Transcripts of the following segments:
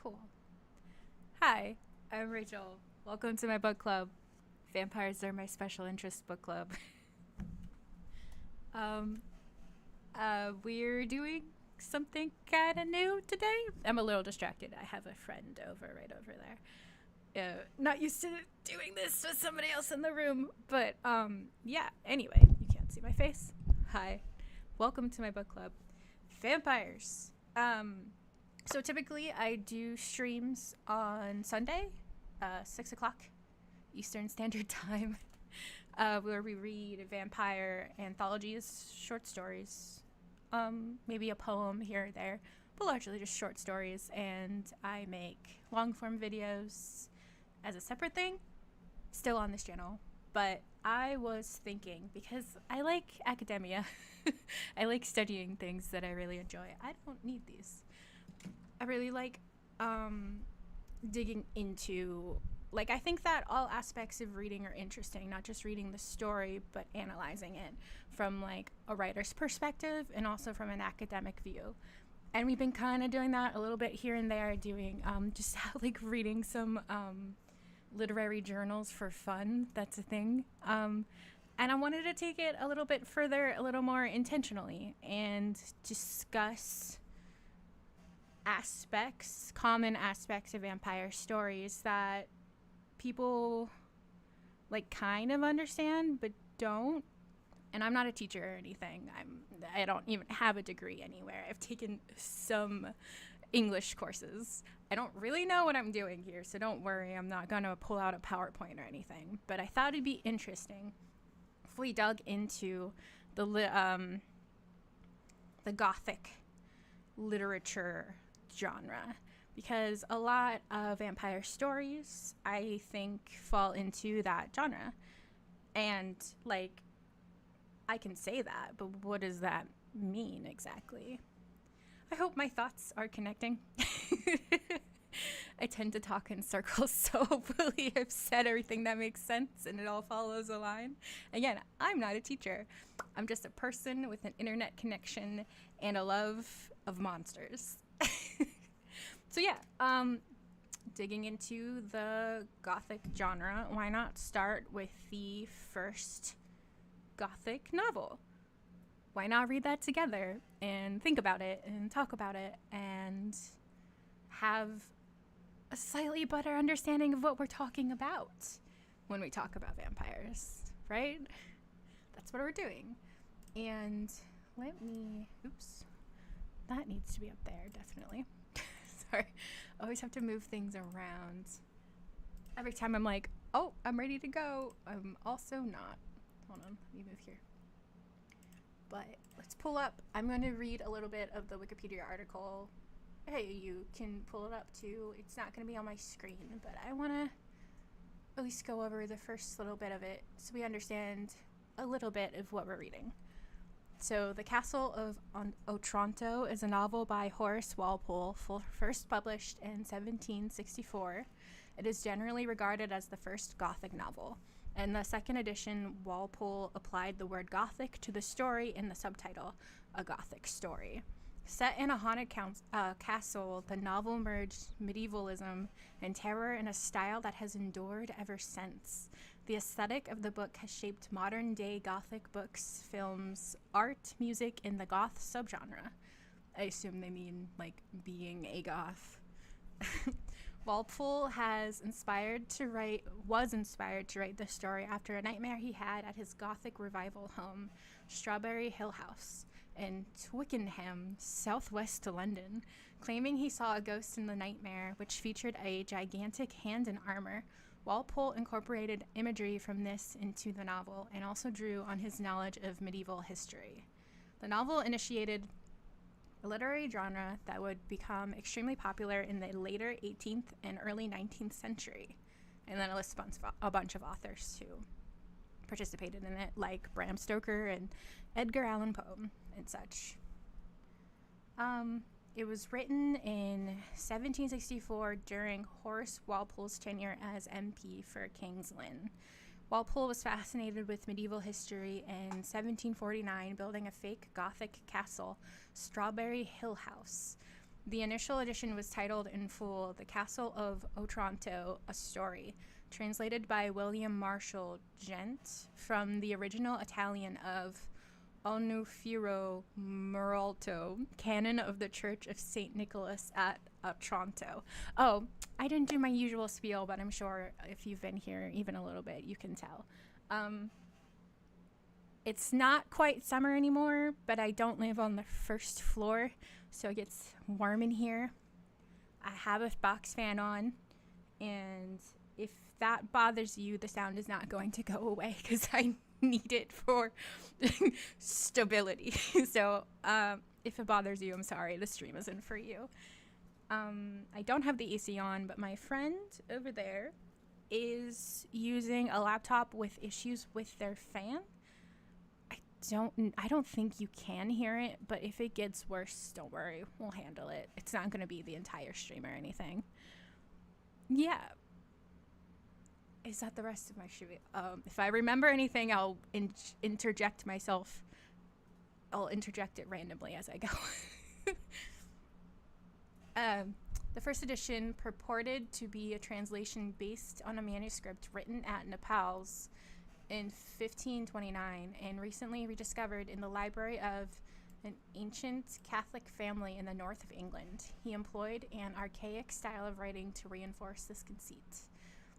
Cool. Hi, I'm Rachel. Welcome to my book club. Vampires are my special interest book club. We're doing something kind of new today. I'm a little distracted. I have a friend right over there. Not used to doing this with somebody else in the room, but yeah. Anyway, you can't see my face. Hi, welcome to my book club. Vampires. So typically I do streams on Sunday, 6 o'clock Eastern Standard Time, where we read vampire anthologies, short stories, maybe a poem here or there, but largely just short stories. And I make long form videos as a separate thing, still on this channel. But I was thinking, because I like academia, I like studying things that I really enjoy. I don't need these. I really like digging into, like, I think that all aspects of reading are interesting, not just reading the story, but analyzing it from, like, a writer's perspective and also from an academic view. And we've been kind of doing that a little bit here and there, doing just like reading some literary journals for fun. That's a thing. And I wanted to take it a little bit further, a little more intentionally, and discuss common aspects of vampire stories that people like kind of understand but don't. And I'm not a teacher or anything. I don't even have a degree anywhere. I've taken some English courses. I don't really know what I'm doing here, so don't worry. I'm not gonna pull out a PowerPoint or anything. But I thought it'd be interesting if we dug into the gothic literature genre, because a lot of vampire stories, I think, fall into that genre. And, like, I can say that, but what does that mean exactly? I hope my thoughts are connecting. I tend to talk in circles, so hopefully I've said everything that makes sense and it all follows a line. Again, I'm not a teacher. I'm just a person with an internet connection and a love of monsters. So yeah, digging into the gothic genre, why not start with the first gothic novel? Why not read that together and think about it and talk about it and have a slightly better understanding of what we're talking about when we talk about vampires, right? That's what we're doing. And oops, that needs to be up there, definitely. Sorry, I always have to move things around. Every time I'm like, oh, I'm ready to go, I'm also not. Hold on, let me move here. But let's pull up. I'm going to read a little bit of the Wikipedia article. Hey, you can pull it up too. It's not going to be on my screen, but I want to at least go over the first little bit of it so we understand a little bit of what we're reading. So, The Castle of Otranto is a novel by Horace Walpole, first published in 1764. It is generally regarded as the first Gothic novel. In the second edition, Walpole applied the word Gothic to the story in the subtitle, A Gothic Story. Set in a haunted castle, the novel merged medievalism and terror in a style that has endured ever since. The aesthetic of the book has shaped modern-day Gothic books, films, art, music in the goth subgenre. I assume they mean, like, being a goth. Walpole was inspired to write the story after a nightmare he had at his Gothic revival home, Strawberry Hill House, in Twickenham, southwest London, claiming he saw a ghost in the nightmare, which featured a gigantic hand in armor. Walpole incorporated imagery from this into the novel and also drew on his knowledge of medieval history. The novel initiated a literary genre that would become extremely popular in the later 18th and early 19th century. And then it lists a bunch of authors who participated in it, like Bram Stoker and Edgar Allan Poe and such. It was written in 1764 during Horace Walpole's tenure as MP for King's Lynn. Walpole was fascinated with medieval history in 1749, building a fake Gothic castle, Strawberry Hill House. The initial edition was titled in full The Castle of Otranto, A Story, translated by William Marshall Gent from the original Italian of Onufiro Muralto, Canon of the Church of St. Nicholas at Otranto. Oh, I didn't do my usual spiel, but I'm sure if you've been here even a little bit, you can tell. It's not quite summer anymore, but I don't live on the first floor, so it gets warm in here. I have a box fan on, and if that bothers you, the sound is not going to go away because I need it for stability. So if it bothers you, I'm sorry, the stream isn't for you. I don't have the AC on, but my friend over there is using a laptop with issues with their fan. I don't think you can hear it, but if it gets worse, don't worry, we'll handle it. It's not going to be the entire stream or anything. Yeah. Is that the rest of my stream? If I remember anything, I'll interject myself. I'll interject it randomly as I go. The first edition purported to be a translation based on a manuscript written at Naples in 1529 and recently rediscovered in the library of an ancient Catholic family in the north of England. He employed an archaic style of writing to reinforce this conceit.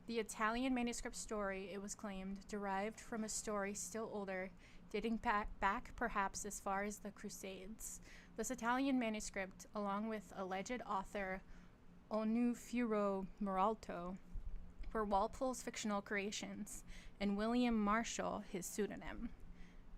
The Italian manuscript story, it was claimed, derived from a story still older, dating back perhaps as far as the Crusades. This Italian manuscript, along with alleged author Onufiro Muralto, were Walpole's fictional creations, and William Marshall his pseudonym.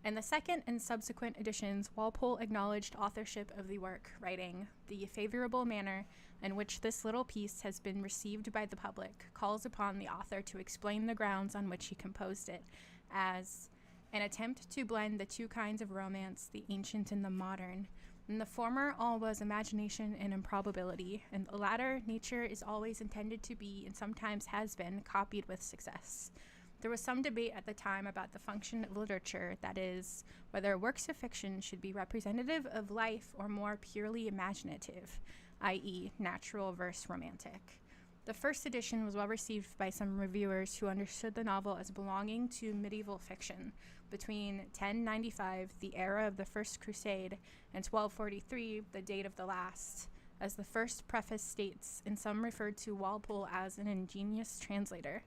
In the second and subsequent editions, Walpole acknowledged authorship of the work, writing, "The favorable manner in which this little piece has been received by the public calls upon the author to explain the grounds on which he composed it, as an attempt to blend the two kinds of romance, the ancient and the modern. In the former, all was imagination and improbability. In the latter, nature is always intended to be, and sometimes has been, copied with success. There was some debate at the time about the function of literature, that is, whether works of fiction should be representative of life or more purely imaginative, i.e., natural verse romantic. The first edition was well received by some reviewers who understood the novel as belonging to medieval fiction. Between 1095, the era of the First Crusade, and 1243, the date of the last. As the first preface states, and some referred to Walpole as an ingenious translator.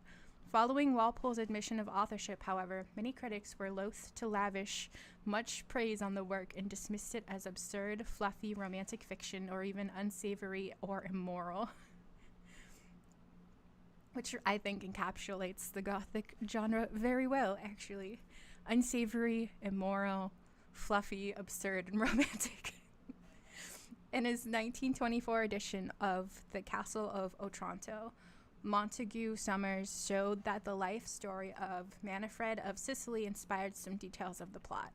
Following Walpole's admission of authorship, however, many critics were loath to lavish much praise on the work and dismissed it as absurd, fluffy, romantic fiction, or even unsavory or immoral. Which I think encapsulates the Gothic genre very well, actually. Unsavory, immoral, fluffy, absurd, and romantic. In his 1924 edition of The Castle of Otranto, Montague Summers showed that the life story of Manfred of Sicily inspired some details of the plot.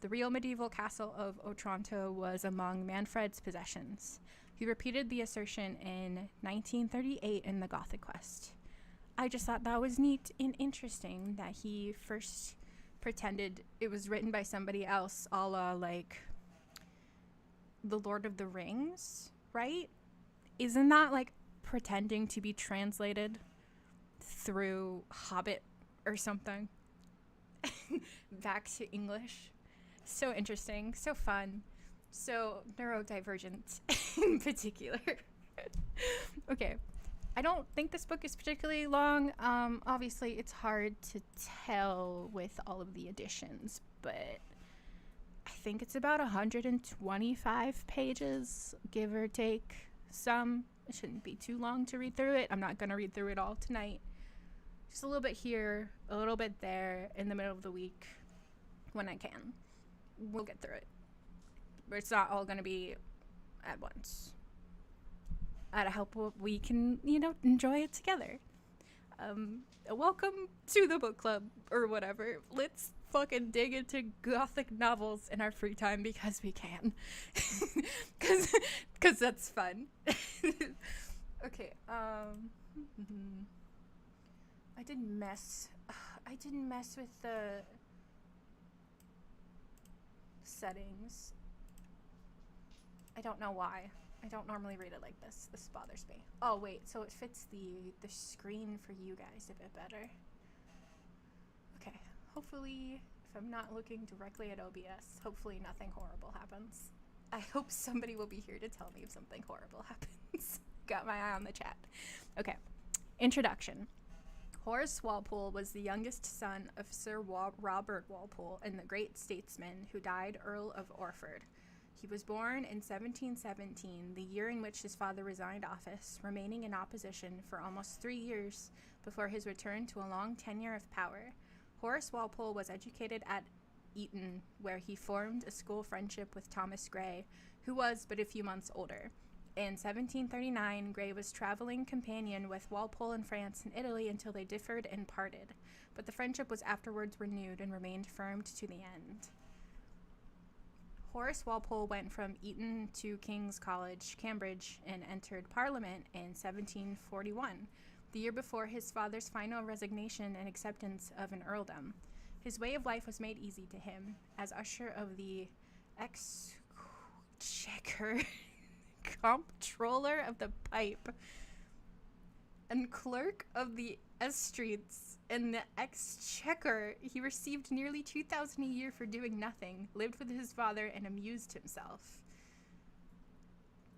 The real medieval castle of Otranto was among Manfred's possessions. He repeated the assertion in 1938 in The Gothic Quest. I just thought that was neat and interesting that he first pretended it was written by somebody else, a la, like, The Lord of the Rings, right? Isn't that, like, pretending to be translated through Hobbit or something back to English? So interesting, so fun, so neurodivergent in particular. Okay, I don't think this book is particularly long. Obviously it's hard to tell with all of the additions, but I think it's about 125 pages, give or take some. It shouldn't be too long to read through it. I'm not going to read through it all tonight. Just a little bit here, a little bit there, in the middle of the week when I can. We'll get through it. But it's not all going to be at once. I hope we can, enjoy it together. Welcome to the book club, or whatever. Let's fucking dig into Gothic novels in our free time because we can. Because that's fun. Okay, I didn't mess with the settings. I don't know why. I don't normally read it like this. This bothers me. Oh, wait, so it fits the screen for you guys a bit better. Okay, hopefully, if I'm not looking directly at OBS, hopefully nothing horrible happens. I hope somebody will be here to tell me if something horrible happens. Got my eye on the chat. Okay, introduction. Horace Walpole was the youngest son of Sir Robert Walpole and the great statesman who died Earl of Orford. He was born in 1717, the year in which his father resigned office, remaining in opposition for almost 3 years before his return to a long tenure of power. Horace Walpole was educated at Eton, where he formed a school friendship with Thomas Grey, who was but a few months older. In 1739, Grey was traveling companion with Walpole in France and Italy until they differed and parted, but the friendship was afterwards renewed and remained firm to the end. Horace Walpole went from Eton to King's College, Cambridge, and entered Parliament in 1741, the year before his father's final resignation and acceptance of an earldom. His way of life was made easy to him. As usher of the Exchequer, comptroller of the Pipe, and clerk of the Estreats in the Exchequer, he received nearly 2,000 a year for doing nothing, lived with his father, and amused himself.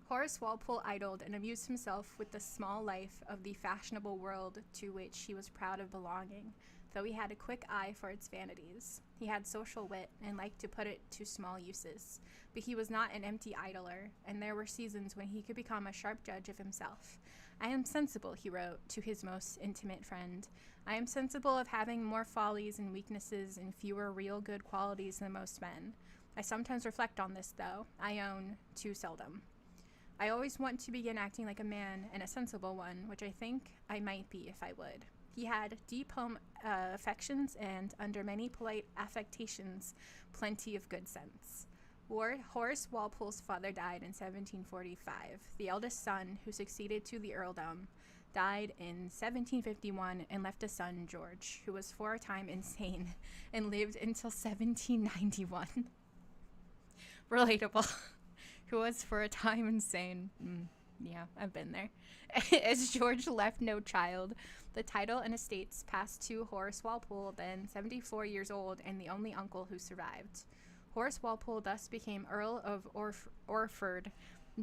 Horace Walpole idled and amused himself with the small life of the fashionable world to which he was proud of belonging, though he had a quick eye for its vanities. He had social wit and liked to put it to small uses, but he was not an empty idler, and there were seasons when he could become a sharp judge of himself. I am sensible, he wrote to his most intimate friend. I am sensible of having more follies and weaknesses and fewer real good qualities than most men. I sometimes reflect on this, though, I own, too seldom. I always want to begin acting like a man, and a sensible one, which I think I might be if I would. He had deep home affections and, under many polite affectations, plenty of good sense. Horace Walpole's father died in 1745. The eldest son, who succeeded to the earldom, died in 1751 and left a son, George, who was for a time insane and lived until 1791. Relatable. Who was for a time insane. Yeah, I've been there. As George left no child, the title and estates passed to Horace Walpole, then 74 years old and the only uncle who survived. Horace Walpole thus became Earl of Orford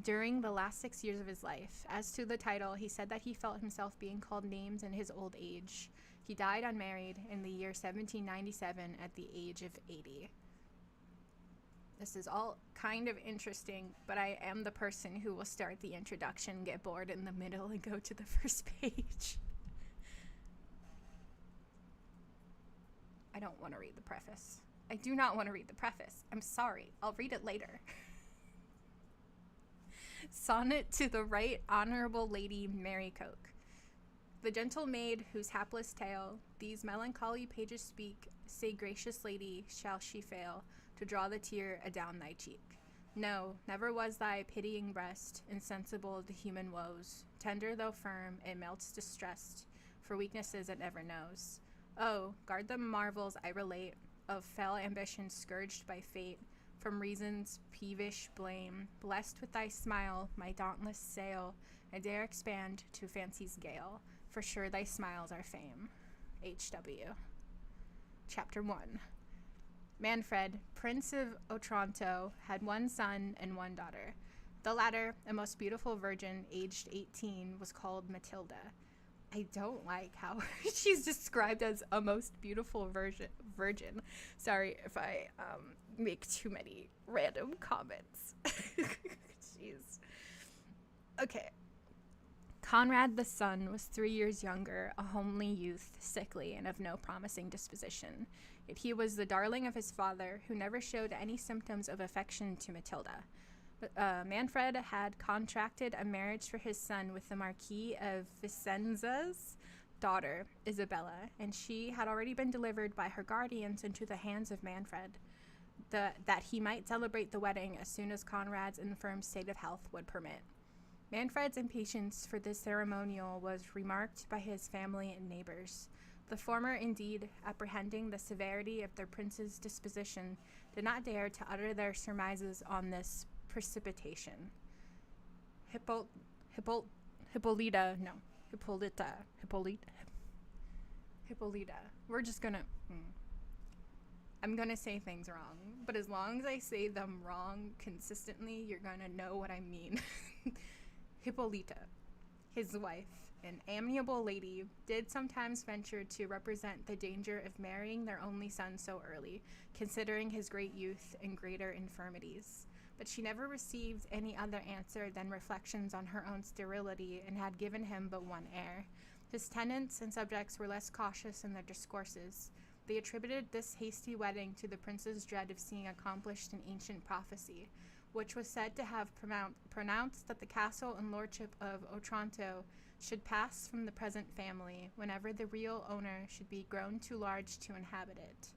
during the last 6 years of his life. As to the title, he said that he felt himself being called names in his old age. He died unmarried in the year 1797 at the age of 80. This is all kind of interesting, but I am the person who will start the introduction, get bored in the middle, and go to the first page. I don't want to read the preface. I do not want to read the preface. I'm sorry. I'll read it later. Sonnet to the Right Honorable Lady Mary Coke. The gentle maid whose hapless tale these melancholy pages speak, say, gracious lady, shall she fail to draw the tear adown thy cheek? No, never was thy pitying breast insensible to human woes. Tender though firm, it melts distressed for weaknesses it never knows. Oh, guard the marvels I relate of fell ambition scourged by fate, from reason's peevish blame. Blessed with thy smile, my dauntless sail I dare expand to fancy's gale, for sure thy smiles are fame. H.W. Chapter 1. Manfred, Prince of Otranto, had one son and one daughter. The latter, a most beautiful virgin, aged 18, was called Matilda. I don't like how she's described as a most beautiful virgin. Sorry if I make too many random comments. Jeez. Okay. Conrad the son was 3 years younger, a homely youth, sickly, and of no promising disposition. Yet he was the darling of his father, who never showed any symptoms of affection to Matilda. Manfred had contracted a marriage for his son with the Marquis of Vicenza's daughter, Isabella, and she had already been delivered by her guardians into the hands of Manfred, that he might celebrate the wedding as soon as Conrad's infirm state of health would permit. Manfred's impatience for this ceremonial was remarked by his family and neighbors. The former, indeed, apprehending the severity of their prince's disposition, did not dare to utter their surmises on this precipitation. Hippolyta. We're just gonna... I'm gonna say things wrong, but as long as I say them wrong consistently, you're gonna know what I mean. Hippolyta, his wife, an amiable lady, did sometimes venture to represent the danger of marrying their only son so early, considering his great youth and greater infirmities. But she never received any other answer than reflections on her own sterility, and had given him but one heir. His tenants and subjects were less cautious in their discourses. They attributed this hasty wedding to the prince's dread of seeing accomplished an ancient prophecy, which was said to have pronounced that the castle and lordship of Otranto should pass from the present family whenever the real owner should be grown too large to inhabit it.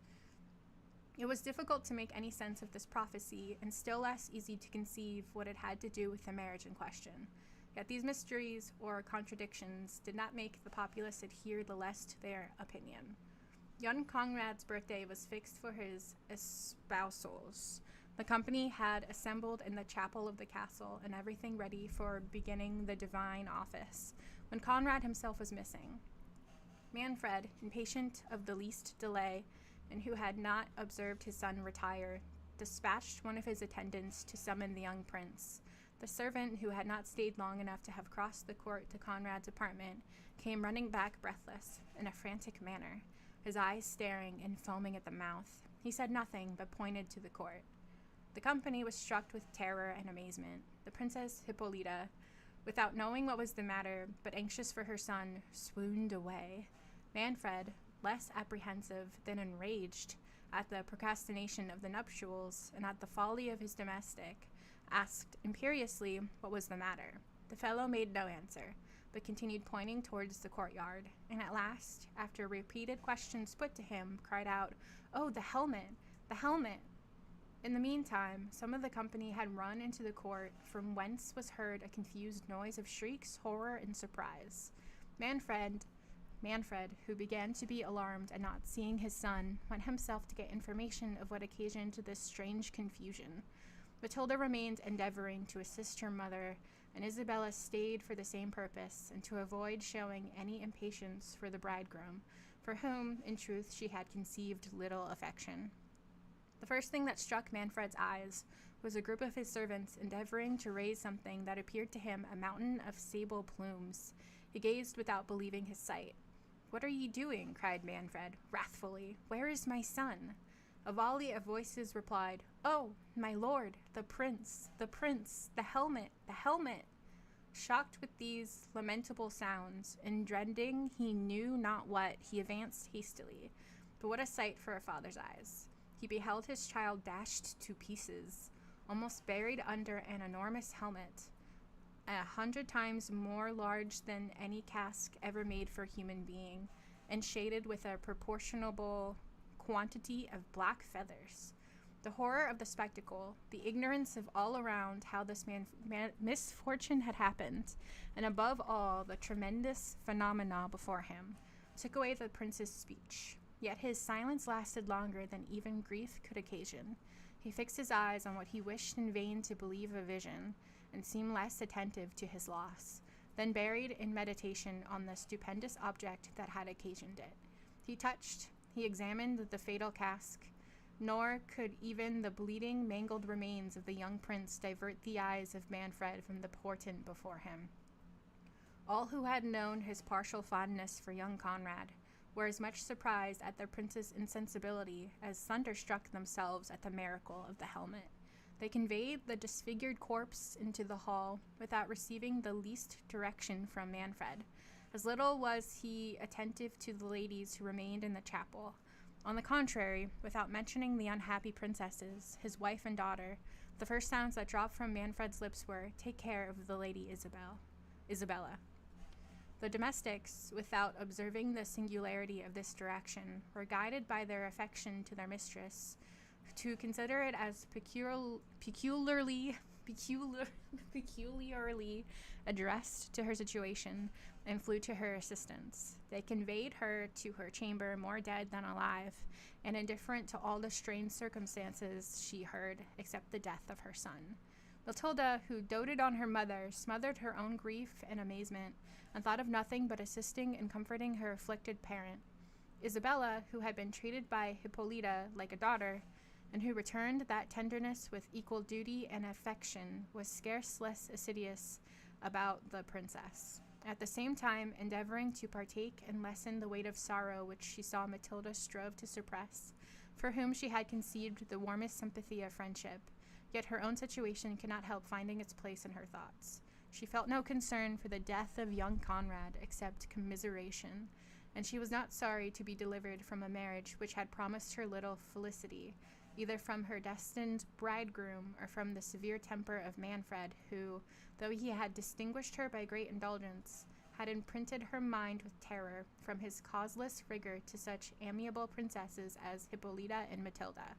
It was difficult to make any sense of this prophecy, and still less easy to conceive what it had to do with the marriage in question. Yet these mysteries or contradictions did not make the populace adhere the less to their opinion. Young Conrad's birthday was fixed for his espousals. The company had assembled in the chapel of the castle, and everything ready for beginning the divine office, when Conrad himself was missing. Manfred, impatient of the least delay, and who had not observed his son retire, dispatched one of his attendants to summon the young prince. The servant, who had not stayed long enough to have crossed the court to Conrad's apartment, came running back breathless, in a frantic manner, his eyes staring and foaming at the mouth. He said nothing, but pointed to the court. The company was struck with terror and amazement. The Princess Hippolyta, without knowing what was the matter, but anxious for her son, swooned away. Manfred, less apprehensive than enraged at the procrastination of the nuptials and at the folly of his domestic, asked imperiously what was the matter. The fellow made no answer, but continued pointing towards the courtyard, and at last, after repeated questions put to him, cried out, "Oh, the helmet! The helmet!" In the meantime, some of the company had run into the court, from whence was heard a confused noise of shrieks, horror, and surprise. Manfred, who began to be alarmed at not seeing his son, went himself to get information of what occasioned this strange confusion. Matilda remained endeavoring to assist her mother, and Isabella stayed for the same purpose, and to avoid showing any impatience for the bridegroom, for whom, in truth, she had conceived little affection. The first thing that struck Manfred's eyes was a group of his servants endeavoring to raise something that appeared to him a mountain of sable plumes. He gazed without believing his sight. "What are ye doing?" cried Manfred, wrathfully. "Where is my son?" A volley of voices replied, "Oh, my lord, the prince, the helmet, the helmet!" Shocked with these lamentable sounds, and dreading he knew not what, he advanced hastily. But what a sight for a father's eyes! He beheld his child dashed to pieces, almost buried under an enormous helmet, 100 times more large than any casque ever made for a human being, and shaded with a proportionable quantity of black feathers. The horror of the spectacle, the ignorance of all around how this misfortune had happened, and above all, the tremendous phenomena before him, took away the prince's speech. Yet his silence lasted longer than even grief could occasion. He fixed his eyes on what he wished in vain to believe a vision, and seemed less attentive to his loss, than buried in meditation on the stupendous object that had occasioned it. He examined the fatal casque, nor could even the bleeding, mangled remains of the young prince divert the eyes of Manfred from the portent before him. All who had known his partial fondness for young Conrad were as much surprised at their prince's insensibility as thunderstruck themselves at the miracle of the helmet. They conveyed the disfigured corpse into the hall without receiving the least direction from Manfred. As little was he attentive to the ladies who remained in the chapel. On the contrary, without mentioning the unhappy princesses, his wife and daughter, the first sounds that dropped from Manfred's lips were, "Take care of the Lady Isabella." The domestics, without observing the singularity of this direction, were guided by their affection to their mistress, to consider it as peculiarly addressed to her situation, and flew to her assistance. They conveyed her to her chamber more dead than alive, and indifferent to all the strange circumstances she heard, except the death of her son. Matilda, who doted on her mother, smothered her own grief and amazement, and thought of nothing but assisting and comforting her afflicted parent. Isabella, who had been treated by Hippolyta like a daughter, and who returned that tenderness with equal duty and affection, was scarce less assiduous about the princess, at the same time endeavoring to partake and lessen the weight of sorrow which she saw Matilda strove to suppress, for whom she had conceived the warmest sympathy of friendship. Yet her own situation could not help finding its place in her thoughts. She felt no concern for the death of young Conrad except commiseration, and she was not sorry to be delivered from a marriage which had promised her little felicity, either from her destined bridegroom or from the severe temper of Manfred, who, though he had distinguished her by great indulgence, had imprinted her mind with terror from his causeless rigor to such amiable princesses as Hippolyta and Matilda.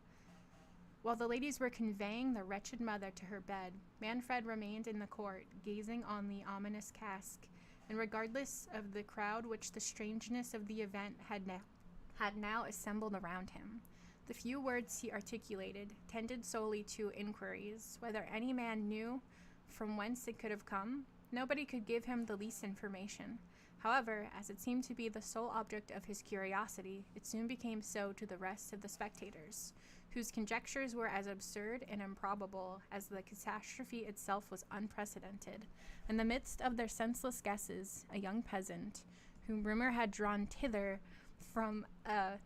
While the ladies were conveying the wretched mother to her bed, Manfred remained in the court, gazing on the ominous cask, and regardless of the crowd which the strangeness of the event had now assembled around him. The few words he articulated tended solely to inquiries, whether any man knew from whence it could have come. Nobody could give him the least information. However, as it seemed to be the sole object of his curiosity, it soon became so to the rest of the spectators, whose conjectures were as absurd and improbable as the catastrophe itself was unprecedented. In the midst of their senseless guesses, a young peasant, whom rumor had drawn thither from a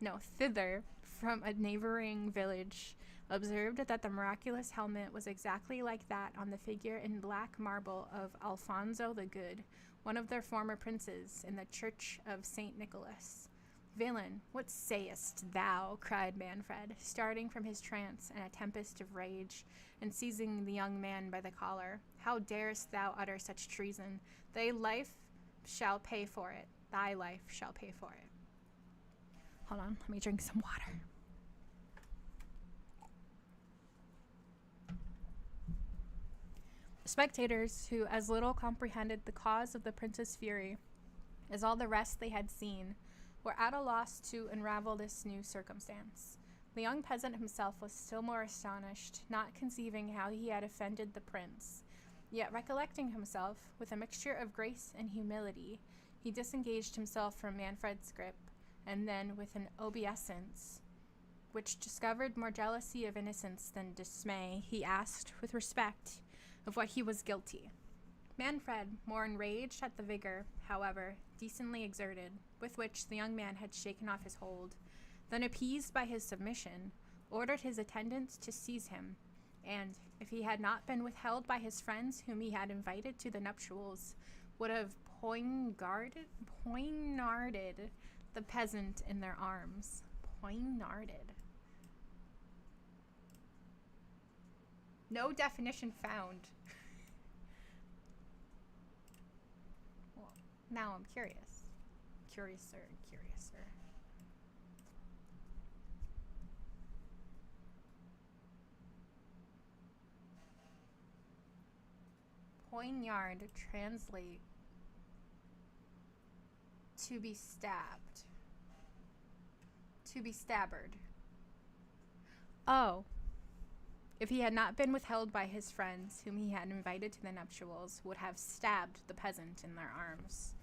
neighboring village, observed that the miraculous helmet was exactly like that on the figure in black marble of Alfonso the Good, one of their former princes, in the church of St. Nicholas. "Villain, what sayest thou?" cried Manfred, starting from his trance in a tempest of rage, and seizing the young man by the collar. "How darest thou utter such treason? Thy life shall pay for it. Thy life shall pay for it." Hold on, let me drink some water. The spectators, who as little comprehended the cause of the prince's fury as all the rest they had seen, were at a loss to unravel this new circumstance. The young peasant himself was still more astonished, not conceiving how he had offended the prince. Yet recollecting himself, with a mixture of grace and humility, he disengaged himself from Manfred's grip, and then, with an obeisance which discovered more jealousy of innocence than dismay, he asked, with respect, of what he was guilty. Manfred, more enraged at the vigor, however, decently exerted, with which the young man had shaken off his hold, then appeased by his submission, ordered his attendants to seize him, and, if he had not been withheld by his friends whom he had invited to the nuptials, would have poignarded the peasant in their arms. Poignarded. No definition found. Well, now I'm curious. Curiouser. Poignard translate to be stabbed. To be stabbered. Oh. If he had not been withheld by his friends, whom he had invited to the nuptials, would have stabbed the peasant in their arms.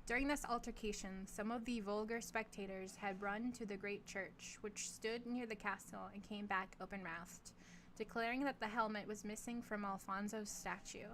During this altercation, some of the vulgar spectators had run to the great church, which stood near the castle, and came back open-mouthed, declaring that the helmet was missing from Alfonso's statue.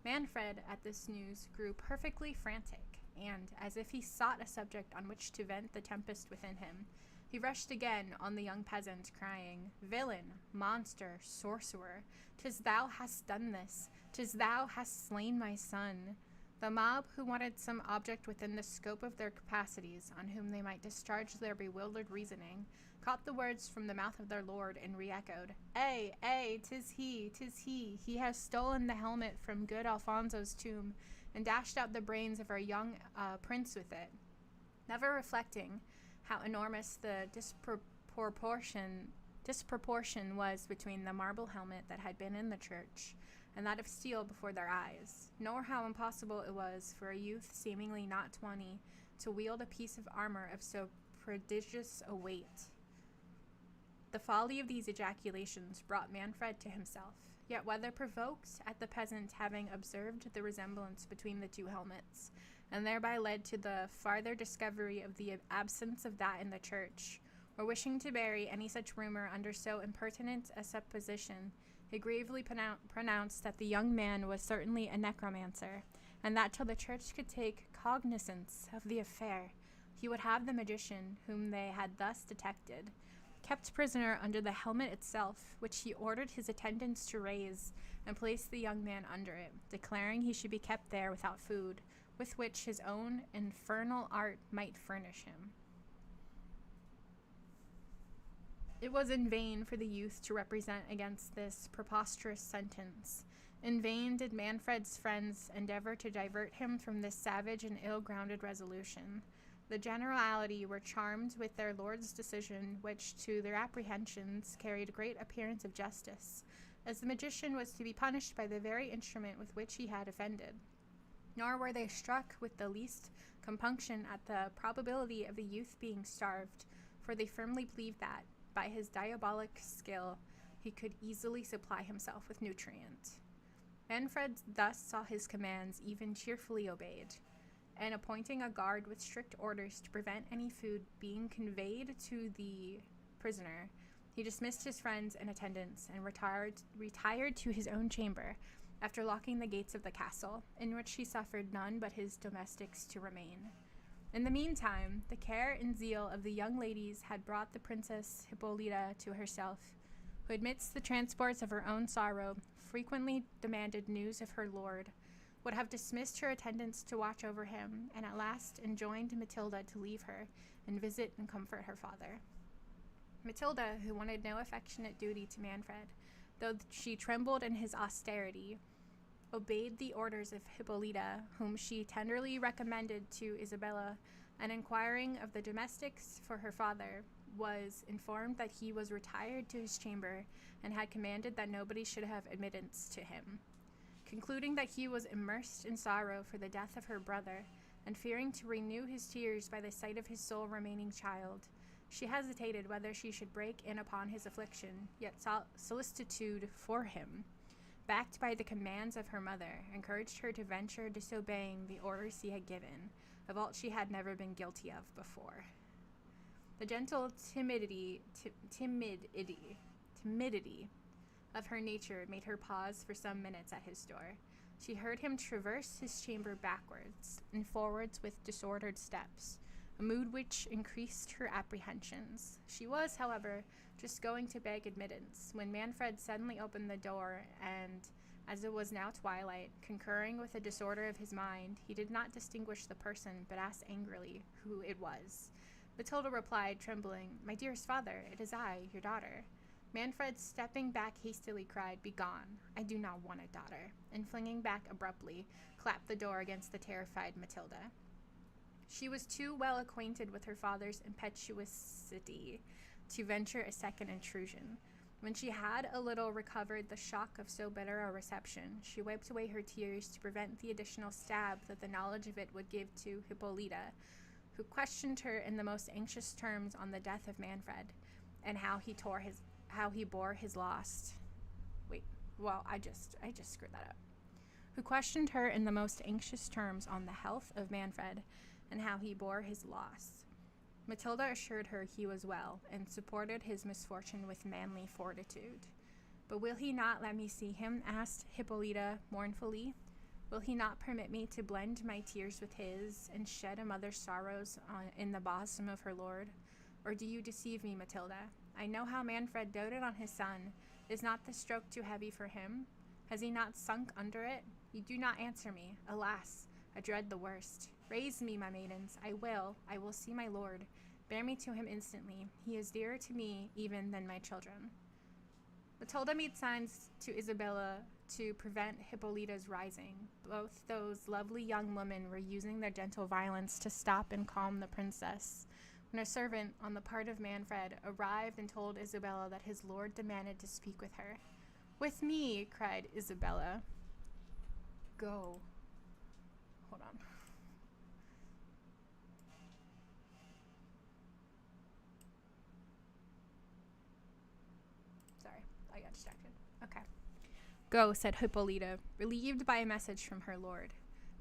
Manfred, at this news, grew perfectly frantic, and, as if he sought a subject on which to vent the tempest within him, he rushed again on the young peasant, crying, "Villain, monster, sorcerer, 'tis thou hast done this, 'tis thou hast slain my son." The mob, who wanted some object within the scope of their capacities, on whom they might discharge their bewildered reasoning, caught the words from the mouth of their lord, and re-echoed, "Ay, 'tis he, he has stolen the helmet from good Alfonso's tomb, and dashed out the brains of our young prince with it," never reflecting how enormous the disproportion was between the marble helmet that had been in the church and that of steel before their eyes, nor how impossible it was for a youth seemingly not 20 to wield a piece of armor of so prodigious a weight. The folly of these ejaculations brought Manfred to himself, yet whether provoked at the peasant having observed the resemblance between the two helmets, and thereby led to the farther discovery of the absence of that in the church, or wishing to bury any such rumor under so impertinent a supposition, he gravely pronounced that the young man was certainly a necromancer, and that till the church could take cognizance of the affair, he would have the magician, whom they had thus detected, kept prisoner under the helmet itself, which he ordered his attendants to raise, and place the young man under it, declaring he should be kept there without food, with which his own infernal art might furnish him. It was in vain for the youth to represent against this preposterous sentence. In vain did Manfred's friends endeavor to divert him from this savage and ill-grounded resolution. The generality were charmed with their lord's decision, which, to their apprehensions, carried great appearance of justice, as the magician was to be punished by the very instrument with which he had offended. Nor were they struck with the least compunction at the probability of the youth being starved, for they firmly believed that, by his diabolic skill, he could easily supply himself with nutrient. Manfred thus saw his commands even cheerfully obeyed, and appointing a guard with strict orders to prevent any food being conveyed to the prisoner, he dismissed his friends and attendants and retired to his own chamber, after locking the gates of the castle, in which he suffered none but his domestics to remain. In the meantime, the care and zeal of the young ladies had brought the Princess Hippolyta to herself, who amidst the transports of her own sorrow frequently demanded news of her lord, would have dismissed her attendants to watch over him, and at last enjoined Matilda to leave her and visit and comfort her father. Matilda, who wanted no affectionate duty to Manfred, though she trembled in his austerity, obeyed the orders of Hippolyta, whom she tenderly recommended to Isabella, and inquiring of the domestics for her father, was informed that he was retired to his chamber, and had commanded that nobody should have admittance to him. Concluding that he was immersed in sorrow for the death of her brother, and fearing to renew his tears by the sight of his sole remaining child, she hesitated whether she should break in upon his affliction, yet solicitude for him, backed by the commands of her mother, encouraged her to venture disobeying the orders he had given, of all she had never been guilty of before. The gentle timidity of her nature made her pause for some minutes at his door. She heard him traverse his chamber backwards and forwards with disordered steps, a mood which increased her apprehensions. She was, however, just going to beg admittance, when Manfred suddenly opened the door, and, as it was now twilight, concurring with the disorder of his mind, he did not distinguish the person, but asked angrily who it was. Matilda replied, trembling, "My dearest father, it is I, your daughter." Manfred, stepping back hastily, cried, "Begone, I do not want a daughter," and flinging back abruptly, clapped the door against the terrified Matilda. She was too well acquainted with her father's impetuosity to venture a second intrusion. When she had a little recovered the shock of so bitter a reception, she wiped away her tears to prevent the additional stab that the knowledge of it would give to Hippolyta, who questioned her in the most anxious terms on the death of Manfred, and how he bore his loss. I just screwed that up. Who questioned her in the most anxious terms on the health of Manfred, and how he bore his loss. Matilda assured her he was well, and supported his misfortune with manly fortitude. "But will he not let me see him?" asked Hippolyta mournfully. "Will he not permit me to blend my tears with his, and shed a mother's sorrows in the bosom of her lord? Or do you deceive me, Matilda? I know how Manfred doted on his son. Is not the stroke too heavy for him? Has he not sunk under it? You do not answer me. Alas, I dread the worst. Raise me, my maidens. I will see my lord. Bear me to him instantly. He is dearer to me even than my children." Matilda made signs to Isabella to prevent Hippolyta's rising. Both those lovely young women were using their gentle violence to stop and calm the princess, when a servant, on the part of Manfred, arrived and told Isabella that his lord demanded to speak with her. "With me," cried Isabella. "Go." Hold on. Sorry, I got distracted. Okay. Go, said Hippolyta, relieved by a message from her lord.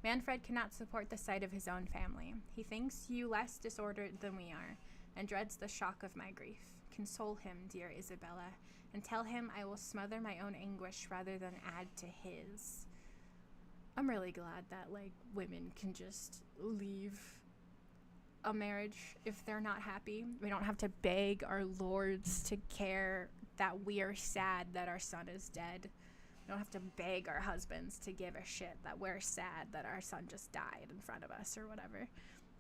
Manfred cannot support the sight of his own family. He thinks you less disordered than we are, and dreads the shock of my grief. Console him, dear Isabella, and tell him I will smother my own anguish rather than add to his. I'm really glad that, women can just leave a marriage if they're not happy. We don't have to beg our lords to care that we are sad that our son is dead. We don't have to beg our husbands to give a shit that we're sad that our son just died in front of us or whatever.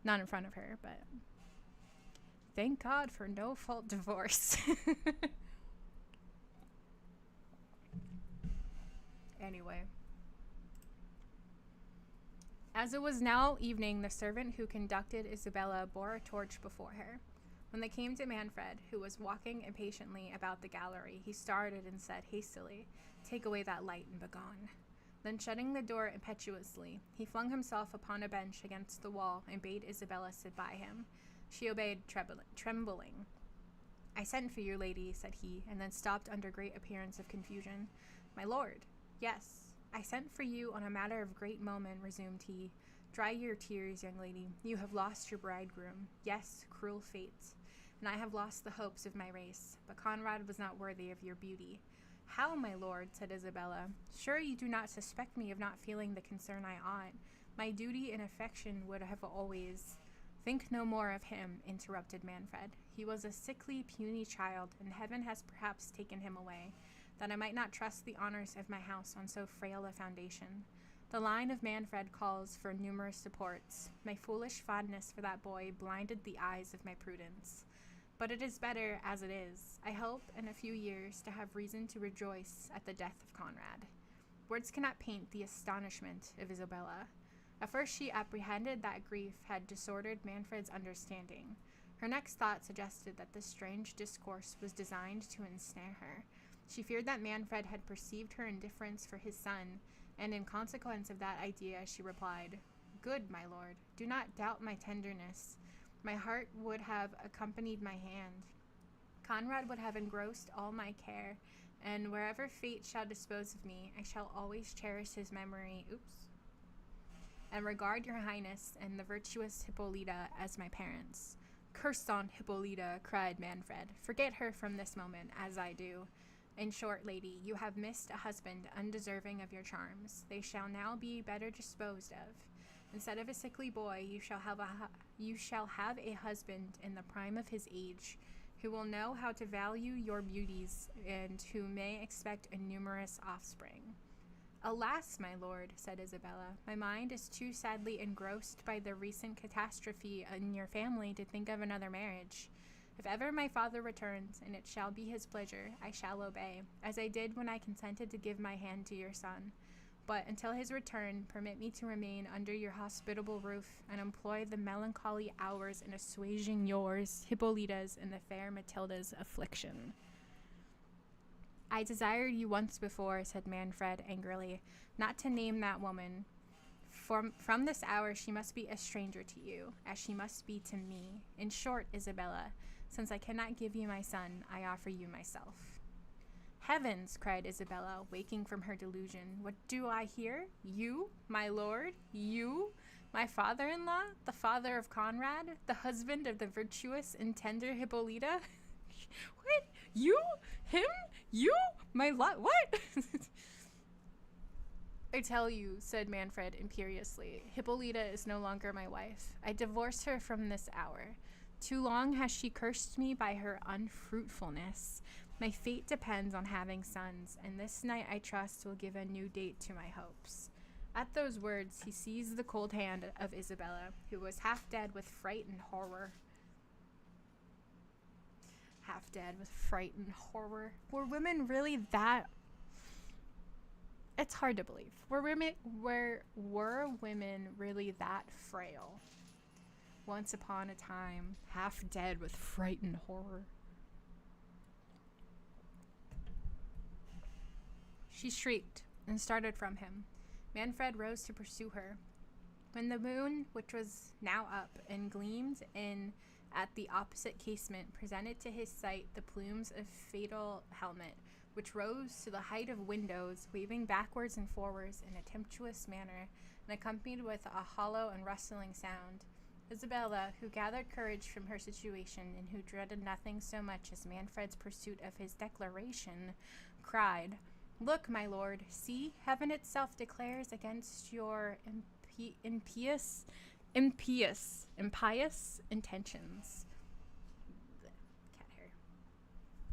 Not in front of her, but thank God for no-fault divorce. Anyway. As it was now evening, the servant who conducted Isabella bore a torch before her. When they came to Manfred, who was walking impatiently about the gallery, he started and said hastily, "Take away that light and begone." Then shutting the door impetuously, he flung himself upon a bench against the wall and bade Isabella sit by him. She obeyed, trembling. "I sent for you, lady," said he, and then stopped under great appearance of confusion. "My lord." "Yes, I sent for you on a matter of great moment," resumed he. "Dry your tears, young lady. You have lost your bridegroom. Yes, cruel fate. And I have lost the hopes of my race. But Conrad was not worthy of your beauty." "How, my lord?" said Isabella. "Sure you do not suspect me of not feeling the concern I ought. My duty and affection would have always—" "Think no more of him," interrupted Manfred. "He was a sickly, puny child, and heaven has perhaps taken him away, that I might not trust the honors of my house on so frail a foundation. The line of Manfred calls for numerous supports. My foolish fondness for that boy blinded the eyes of my prudence. But it is better as it is. I hope in a few years to have reason to rejoice at the death of Conrad." Words cannot paint the astonishment of Isabella. At first she apprehended that grief had disordered Manfred's understanding. Her next thought suggested that this strange discourse was designed to ensnare her. She feared that Manfred had perceived her indifference for his son, and in consequence of that idea she replied, "Good, my lord, do not doubt my tenderness. My heart would have accompanied my hand. Conrad would have engrossed all my care, and wherever fate shall dispose of me, I shall always cherish his memory, and regard your highness and the virtuous Hippolyta as my parents." "Curse on Hippolyta," cried Manfred. "Forget her from this moment, as I do. In short, lady, you have missed a husband undeserving of your charms. They shall now be better disposed of. Instead of a sickly boy, you shall have a husband in the prime of his age, who will know how to value your beauties, and who may expect a numerous offspring." "Alas, my lord," said Isabella, "my mind is too sadly engrossed by the recent catastrophe in your family to think of another marriage. If ever my father returns, and it shall be his pleasure, I shall obey, as I did when I consented to give my hand to your son. But until his return, permit me to remain under your hospitable roof, and employ the melancholy hours in assuaging yours, Hippolyta's, and the fair Matilda's affliction." "I desired you once before," said Manfred angrily, "not to name that woman. From this hour she must be a stranger to you, as she must be to me. In short, Isabella, since I cannot give you my son, I offer you myself." "Heavens!" cried Isabella, waking from her delusion. "What do I hear? You, my lord? You, my father-in-law, the father of Conrad, the husband of the virtuous and tender Hippolyta? What? You? Him? You? What?" "I tell you," said Manfred imperiously, "Hippolyta is no longer my wife. I divorce her from this hour. Too long has she cursed me by her unfruitfulness. My fate depends on having sons, and this night I trust will give a new date to my hopes." At those words he seized the cold hand of Isabella, who was half dead with fright and horror. Were women really that... It's hard to believe. Were women really that frail? Once upon a time, half dead with fright and horror. She shrieked and started from him. Manfred rose to pursue her. When the moon, which was now up and gleamed in at the opposite casement, presented to his sight the plumes of fatal helmet which rose to the height of windows, waving backwards and forwards in a tempestuous manner, and accompanied with a hollow and rustling sound. Isabella, who gathered courage from her situation and who dreaded nothing so much as Manfred's pursuit of his declaration, cried, "Look, my lord, see, heaven itself declares against your impious intentions." Cat hair.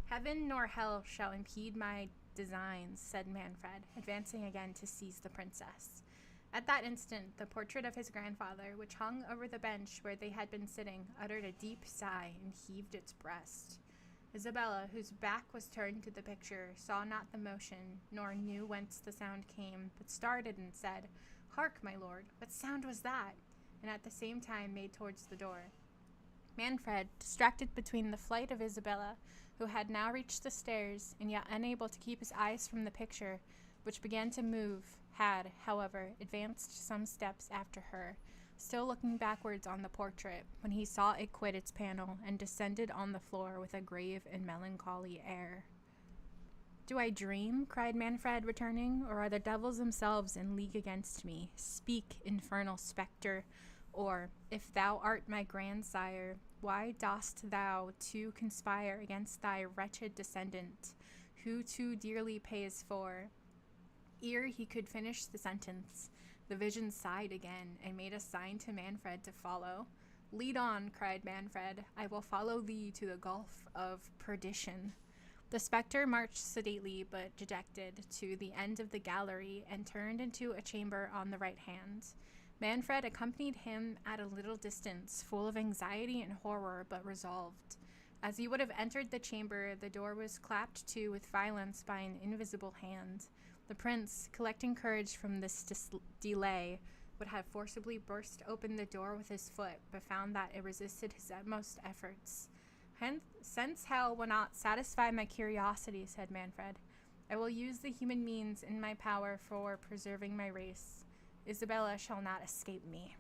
"Heaven nor hell shall impede my designs," said Manfred, advancing again to seize the princess. At that instant, the portrait of his grandfather, which hung over the bench where they had been sitting, uttered a deep sigh and heaved its breast. Isabella, whose back was turned to the picture, saw not the motion, nor knew whence the sound came, but started and said, "Hark, my lord, what sound was that?" and at the same time made towards the door. Manfred, distracted between the flight of Isabella, who had now reached the stairs, and yet unable to keep his eyes from the picture, which began to move, had, however, advanced some steps after her, still looking backwards on the portrait, when he saw it quit its panel and descended on the floor with a grave and melancholy air. "Do I dream?" cried Manfred, returning, "or are the devils themselves in league against me? Speak, infernal spectre, or, if thou art my grandsire, why dost thou too conspire against thy wretched descendant, who too dearly pays for—" Ere he could finish the sentence, the vision sighed again and made a sign to Manfred to follow. "Lead on," cried Manfred. "I will follow thee to the gulf of perdition." The spectre marched sedately but dejected to the end of the gallery and turned into a chamber on the right hand. Manfred accompanied him at a little distance, full of anxiety and horror, but resolved. As he would have entered the chamber, the door was clapped to with violence by an invisible hand. The prince, collecting courage from this delay, would have forcibly burst open the door with his foot, but found that it resisted his utmost efforts. "Since hell will not satisfy my curiosity," said Manfred, "I will use the human means in my power for preserving my race. Isabella shall not escape me."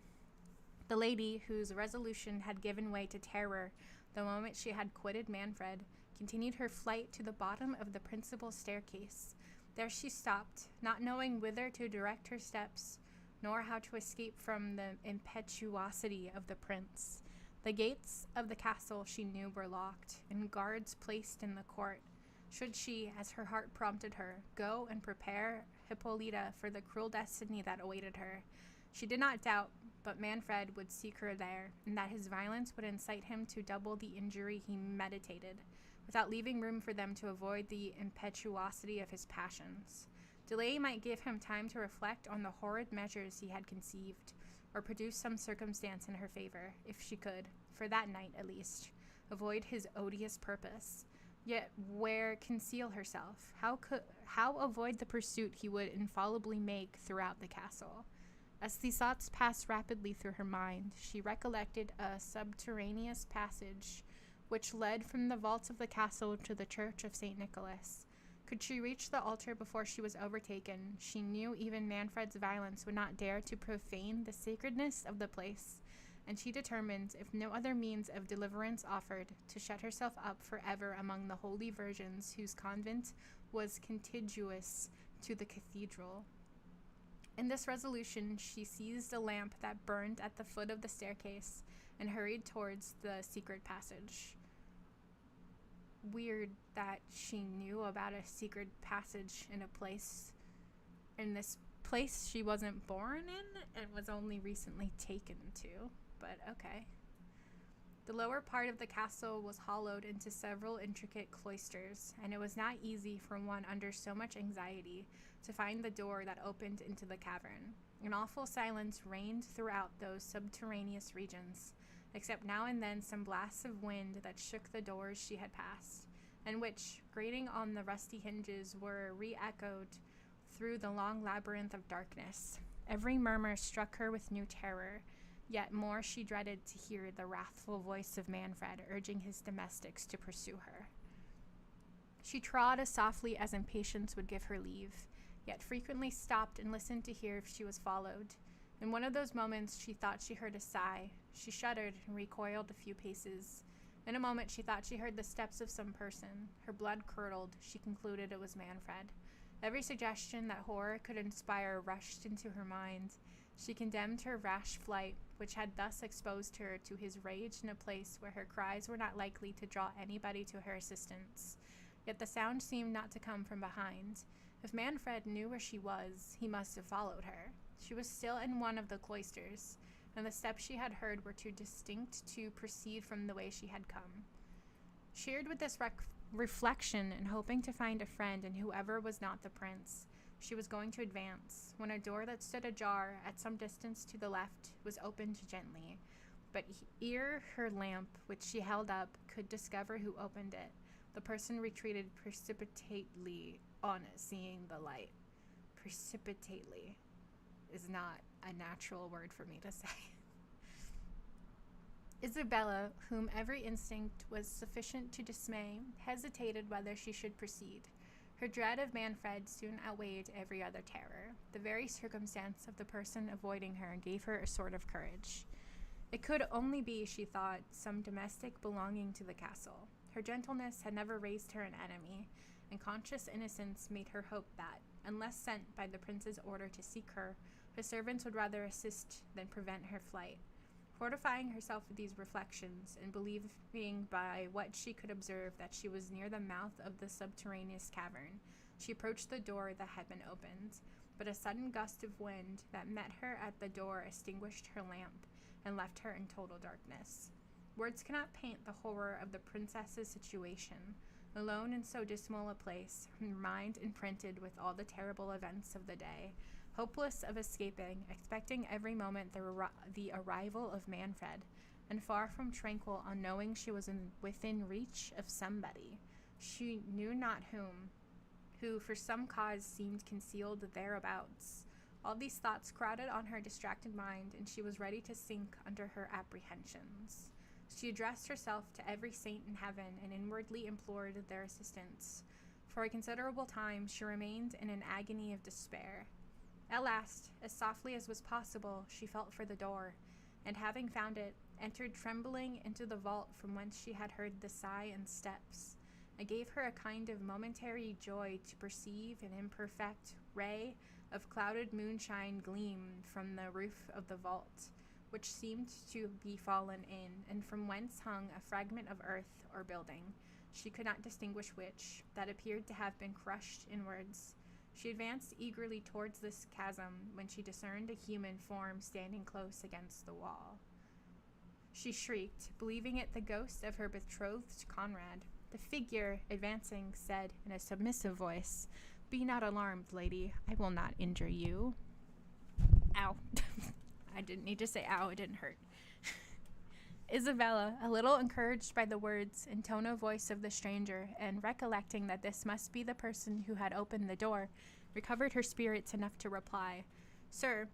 The lady, whose resolution had given way to terror the moment she had quitted Manfred, continued her flight to the bottom of the principal staircase. There she stopped, not knowing whither to direct her steps, nor how to escape from the impetuosity of the prince. The gates of the castle, she knew, were locked, and guards placed in the court. Should she, as her heart prompted her, go and prepare Hippolyta for the cruel destiny that awaited her? She did not doubt but Manfred would seek her there, and that his violence would incite him to double the injury he meditated, without leaving room for them to avoid the impetuosity of his passions. Delay might give him time to reflect on the horrid measures he had conceived, or produce some circumstance in her favor, if she could, for that night at least, avoid his odious purpose. Yet where conceal herself? How avoid the pursuit he would infallibly make throughout the castle? As these thoughts passed rapidly through her mind, she recollected a subterraneous passage which led from the vaults of the castle to the church of St. Nicholas. Could she reach the altar before she was overtaken, she knew even Manfred's violence would not dare to profane the sacredness of the place, and she determined, if no other means of deliverance offered, to shut herself up forever among the holy virgins whose convent was contiguous to the cathedral. In this resolution, she seized a lamp that burned at the foot of the staircase and hurried towards the secret passage. Weird that she knew about a secret passage in this place she wasn't born in and was only recently taken to, but okay. The lower part of the castle was hollowed into several intricate cloisters, and it was not easy for one under so much anxiety to find the door that opened into the cavern. An awful silence reigned throughout those subterraneous regions, except now and then some blasts of wind that shook the doors she had passed, and which, grating on the rusty hinges, were re-echoed through the long labyrinth of darkness. Every murmur struck her with new terror, yet more she dreaded to hear the wrathful voice of Manfred urging his domestics to pursue her. She trod as softly as impatience would give her leave, yet frequently stopped and listened to hear if she was followed. In one of those moments she thought she heard a sigh. She shuddered and recoiled a few paces, In a moment, she thought she heard the steps of some person. Her blood curdled. She concluded it was Manfred. Every suggestion that horror could inspire rushed into her mind. She condemned her rash flight, which had thus exposed her to his rage in a place where her cries were not likely to draw anybody to her assistance. Yet the sound seemed not to come from behind. If Manfred knew where she was, he must have followed her. She was still in one of the cloisters, and the steps she had heard were too distinct to proceed from the way she had come. Cheered with this reflection and hoping to find a friend in whoever was not the prince, she was going to advance, when a door that stood ajar at some distance to the left was opened gently, but ere her lamp, which she held up, could discover who opened it, the person retreated precipitately on seeing the light. Precipitately is not a natural word for me to say. Isabella, whom every instinct was sufficient to dismay, hesitated whether she should proceed. Her dread of Manfred soon outweighed every other terror. The very circumstance of the person avoiding her gave her a sort of courage. It could only be, she thought, some domestic belonging to the castle. Her gentleness had never raised her an enemy, and conscious innocence made her hope that, unless sent by the prince's order to seek her, her servants would rather assist than prevent her flight. Fortifying herself with these reflections, and believing by what she could observe that she was near the mouth of the subterraneous cavern, she approached the door that had been opened, but a sudden gust of wind that met her at the door extinguished her lamp, and left her in total darkness. Words cannot paint the horror of the princess's situation. Alone in so dismal a place, her mind imprinted with all the terrible events of the day, hopeless of escaping, expecting every moment the arrival of Manfred, and far from tranquil on knowing she was within reach of somebody, she knew not whom, who for some cause seemed concealed thereabouts. All these thoughts crowded on her distracted mind, and she was ready to sink under her apprehensions. She addressed herself to every saint in heaven, and inwardly implored their assistance. For a considerable time she remained in an agony of despair. At last, as softly as was possible, she felt for the door, and having found it, entered trembling into the vault from whence she had heard the sigh and steps. It gave her a kind of momentary joy to perceive an imperfect ray of clouded moonshine gleam from the roof of the vault, which seemed to be fallen in, and from whence hung a fragment of earth or building, she could not distinguish which, that appeared to have been crushed inwards. She advanced eagerly towards this chasm, when she discerned a human form standing close against the wall. She shrieked, believing it the ghost of her betrothed comrade. The figure, advancing, said in a submissive voice, "Be not alarmed, lady. I will not injure you." Ow. I didn't need to say ow, it didn't hurt. Isabella, a little encouraged by the words and tone of voice of the stranger, and recollecting that this must be the person who had opened the door, recovered her spirits enough to reply, "Sir,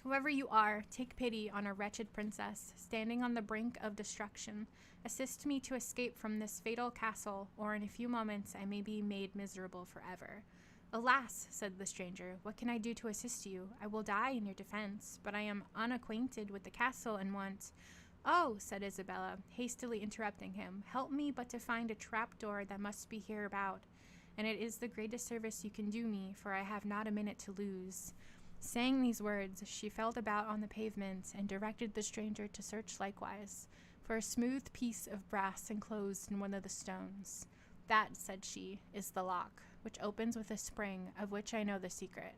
whoever you are, take pity on a wretched princess, standing on the brink of destruction. Assist me to escape from this fatal castle, or in a few moments I may be made miserable forever." "Alas," said the stranger, "what can I do to assist you? I will die in your defense, but I am unacquainted with the castle and want—" "Oh," said Isabella, hastily interrupting him, "help me but to find a trapdoor that must be hereabout, and it is the greatest service you can do me, for I have not a minute to lose." Saying these words, she felt about on the pavement, and directed the stranger to search likewise for a smooth piece of brass enclosed in one of the stones. "That," said she, "is the lock, which opens with a spring, of which I know the secret.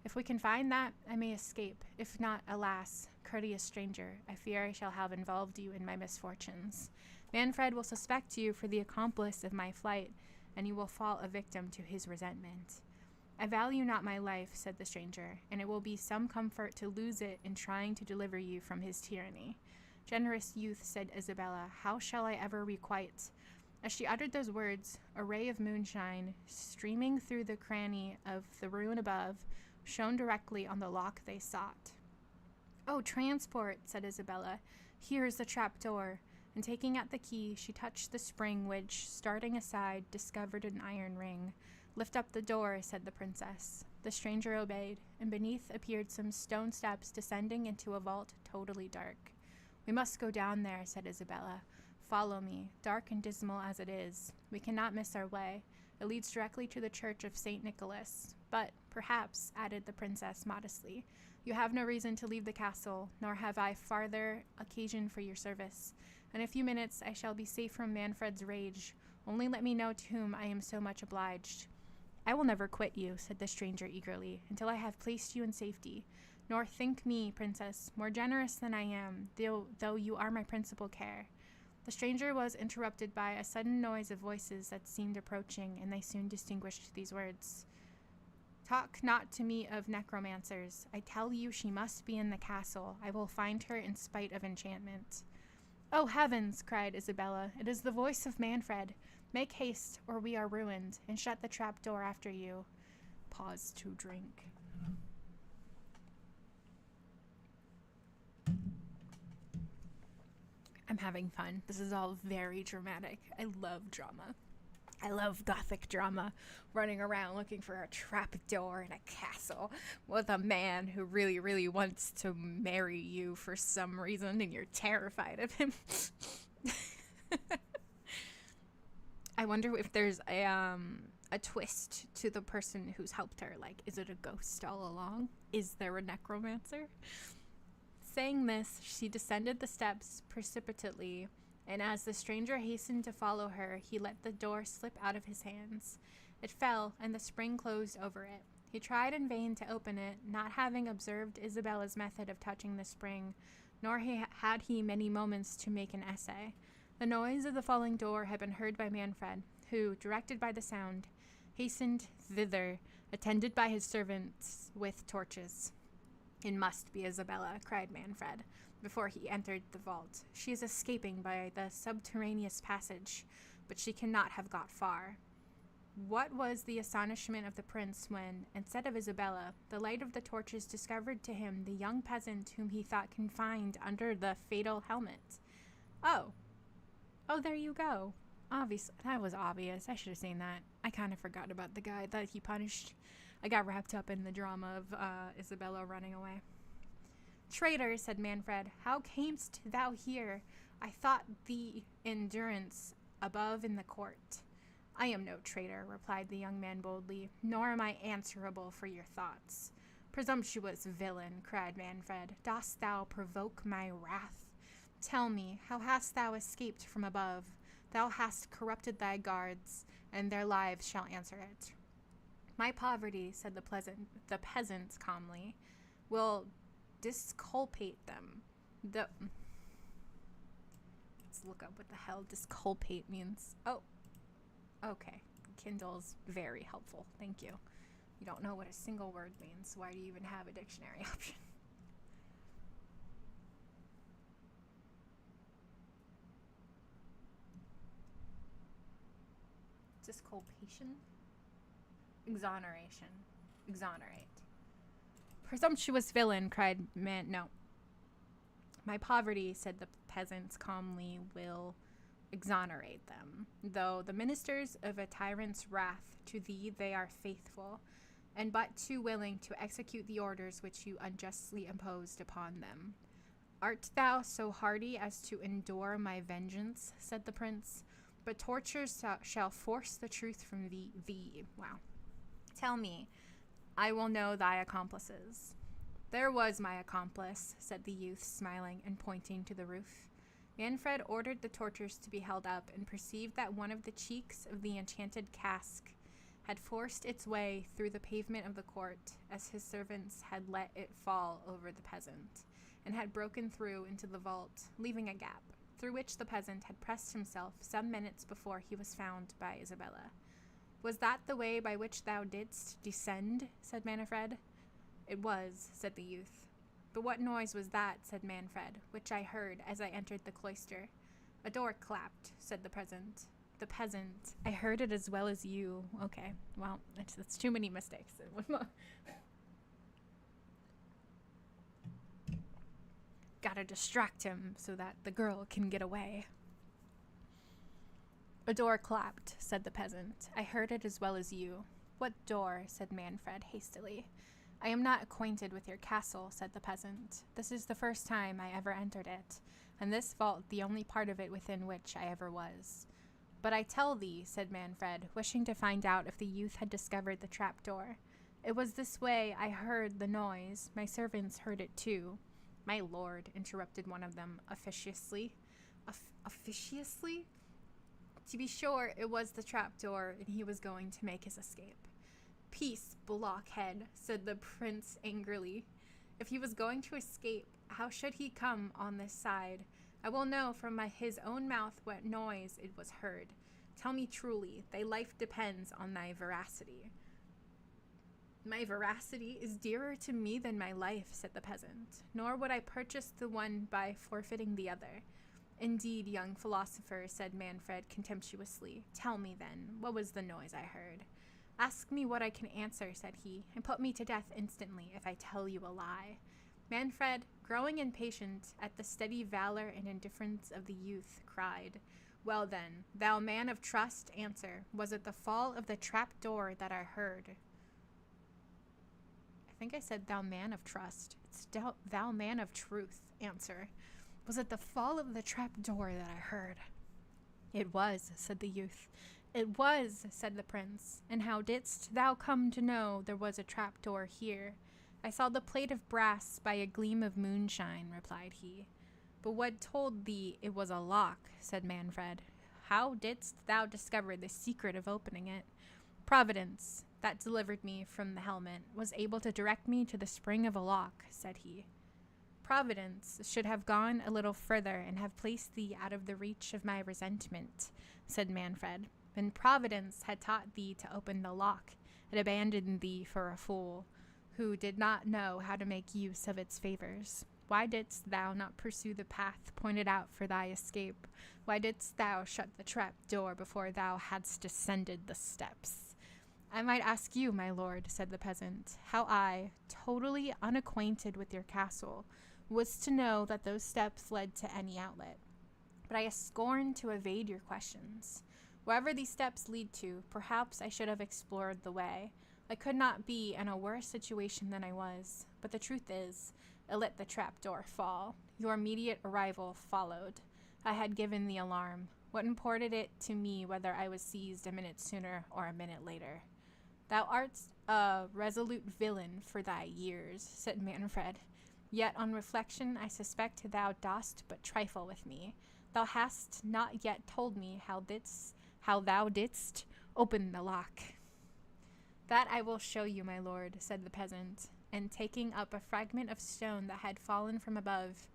If we can find that, I may escape. If not, alas, courteous stranger, I fear I shall have involved you in my misfortunes. Manfred will suspect you for the accomplice of my flight, and you will fall a victim to his resentment." "I value not my life," said the stranger, "and it will be some comfort to lose it in trying to deliver you from his tyranny." "Generous youth," said Isabella, "how shall I ever requite?" As she uttered those words, a ray of moonshine, streaming through the cranny of the ruin above, shone directly on the lock they sought. "Oh, transport!" said Isabella. "Here is the trap door." And taking out the key, she touched the spring which, starting aside, discovered an iron ring. "Lift up the door," said the princess. The stranger obeyed, and beneath appeared some stone steps descending into a vault totally dark. "We must go down there," said Isabella. follow me, dark and dismal as it is. We cannot miss our way. It leads directly to the church of St. Nicholas. But, perhaps, added the princess modestly, you have no reason to leave the castle, nor have I farther occasion for your service. In a few minutes I shall be safe from Manfred's rage. Only let me know to whom I am so much obliged. I will never quit you, said the stranger eagerly, until I have placed you in safety. Nor think me, princess, more generous than I am, though you are my principal care. The stranger was interrupted by a sudden noise of voices that seemed approaching, and they soon distinguished these words. Talk not to me of necromancers. I tell you she must be in the castle. I will find her in spite of enchantment. Oh, heavens, cried Isabella. It is the voice of Manfred. Make haste, or we are ruined, and shut the trap door after you. Pause to drink. I'm having fun. This is all very dramatic. I love drama. I love gothic drama. Running around looking for a trap door in a castle with a man who really, really wants to marry you for some reason, and you're terrified of him. I wonder if there's a twist to the person who's helped her. Like, is it a ghost all along? Is there a necromancer? Saying this, she descended the steps precipitately, and as the stranger hastened to follow her, he let the door slip out of his hands. It fell, and the spring closed over it. He tried in vain to open it, not having observed Isabella's method of touching the spring, nor had he many moments to make an essay. The noise of the falling door had been heard by Manfred, who, directed by the sound, hastened thither, attended by his servants with torches. It must be Isabella, cried Manfred, before he entered the vault. She is escaping by the subterraneous passage, but she cannot have got far. What was the astonishment of the prince when, instead of Isabella, the light of the torches discovered to him the young peasant whom he thought confined under the fatal helmet. Oh, there you go. Obviously, that was obvious. I should have seen that. I kind of forgot about the guy that he punished. I got wrapped up in the drama of Isabella running away. Traitor, said Manfred, how camest thou here? I thought thee in durance above in the court. I am no traitor, replied the young man boldly, nor am I answerable for your thoughts. Presumptuous villain, cried Manfred, dost thou provoke my wrath? Tell me, how hast thou escaped from above? Thou hast corrupted thy guards, and their lives shall answer it. My poverty, said the peasant calmly, will disculpate them. Let's look up what the hell disculpate means. Oh, okay. Kindle's very helpful. Thank you. You don't know what a single word means. Why do you even have a dictionary option? Disculpation? Exoneration. Exonerate. Presumptuous villain, cried no. My poverty, said the peasants calmly, will exonerate them. Though the ministers of a tyrant's wrath, to thee they are faithful, and but too willing to execute the orders which you unjustly imposed upon them. Art thou so hardy as to endure my vengeance, said the prince, but tortures shall force the truth from thee. Wow. Tell me, I will know thy accomplices. There was my accomplice, said the youth, smiling and pointing to the roof. Manfred ordered the torches to be held up and perceived that one of the cheeks of the enchanted cask had forced its way through the pavement of the court, as his servants had let it fall over the peasant, and had broken through into the vault, leaving a gap, through which the peasant had pressed himself some minutes before he was found by Isabella. Was that the way by which thou didst descend? Said Manfred. It was, said the youth. But what noise was that, said Manfred, which I heard as I entered the cloister? A door clapped, said the peasant. The peasant. I heard it as well as you. Okay, well, that's too many mistakes. Gotta distract him so that the girl can get away. A door clapped, said the peasant. I heard it as well as you. What door? Said Manfred hastily. I am not acquainted with your castle, said the peasant. This is the first time I ever entered it. and this vault the only part of it within which I ever was. But I tell thee, said Manfred, wishing to find out if the youth had discovered the trapdoor. It was this way I heard the noise. My servants heard it too. My lord, interrupted one of them officiously. Officiously? To be sure, it was the trapdoor, and he was going to make his escape. Peace, blockhead, said the prince angrily. If he was going to escape, how should he come on this side? I will know from his own mouth what noise it was heard. Tell me truly, thy life depends on thy veracity. My veracity is dearer to me than my life, said the peasant, nor would I purchase the one by forfeiting the other. Indeed, young philosopher, said Manfred contemptuously. Tell me, then, what was the noise I heard? Ask me what I can answer, said he, and put me to death instantly if I tell you a lie. Manfred, growing impatient at the steady valor and indifference of the youth, cried, Well then, thou man of trust, answer, was it the fall of the trap-door that I heard? I think I said thou man of trust. It's thou man of truth, answer. Was it the fall of the trap-door that I heard? It was, said the youth. It was, said the prince. And how didst thou come to know there was a trap-door here? I saw the plate of brass by a gleam of moonshine, replied he. But what told thee it was a lock? Said Manfred. How didst thou discover the secret of opening it? Providence, that delivered me from the helmet, was able to direct me to the spring of a lock, said he. Providence should have gone a little further and have placed thee out of the reach of my resentment, said Manfred. When Providence had taught thee to open the lock, it abandoned thee for a fool, who did not know how to make use of its favors. Why didst thou not pursue the path pointed out for thy escape? Why didst thou shut the trap door before thou hadst descended the steps? I might ask you, my lord, said the peasant, how I, totally unacquainted with your castle, was to know that those steps led to any outlet. But I scorn to evade your questions. Wherever these steps lead to, perhaps I should have explored the way. I could not be in a worse situation than I was, but the truth is, I let the trapdoor fall. Your immediate arrival followed. I had given the alarm. What imported it to me whether I was seized a minute sooner or a minute later? Thou art a resolute villain for thy years, said Manfred. Yet on reflection I suspect thou dost but trifle with me. Thou hast not yet told me how thou didst open the lock. That I will show you, my lord, said the peasant, and taking up a fragment of stone that had fallen from above,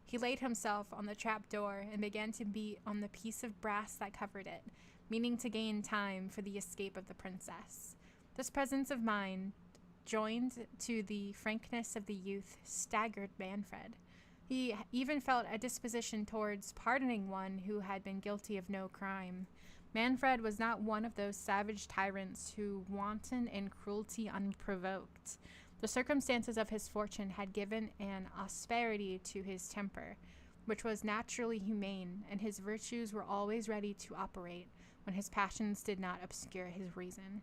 he laid himself on the trap-door and began to beat on the piece of brass that covered it, meaning to gain time for the escape of the princess. This presence of mind, joined to the frankness of the youth, staggered Manfred. He even felt a disposition towards pardoning one who had been guilty of no crime. Manfred was not one of those savage tyrants who wanton in cruelty unprovoked. The circumstances of his fortune had given an asperity to his temper, which was naturally humane, and his virtues were always ready to operate when his passions did not obscure his reason.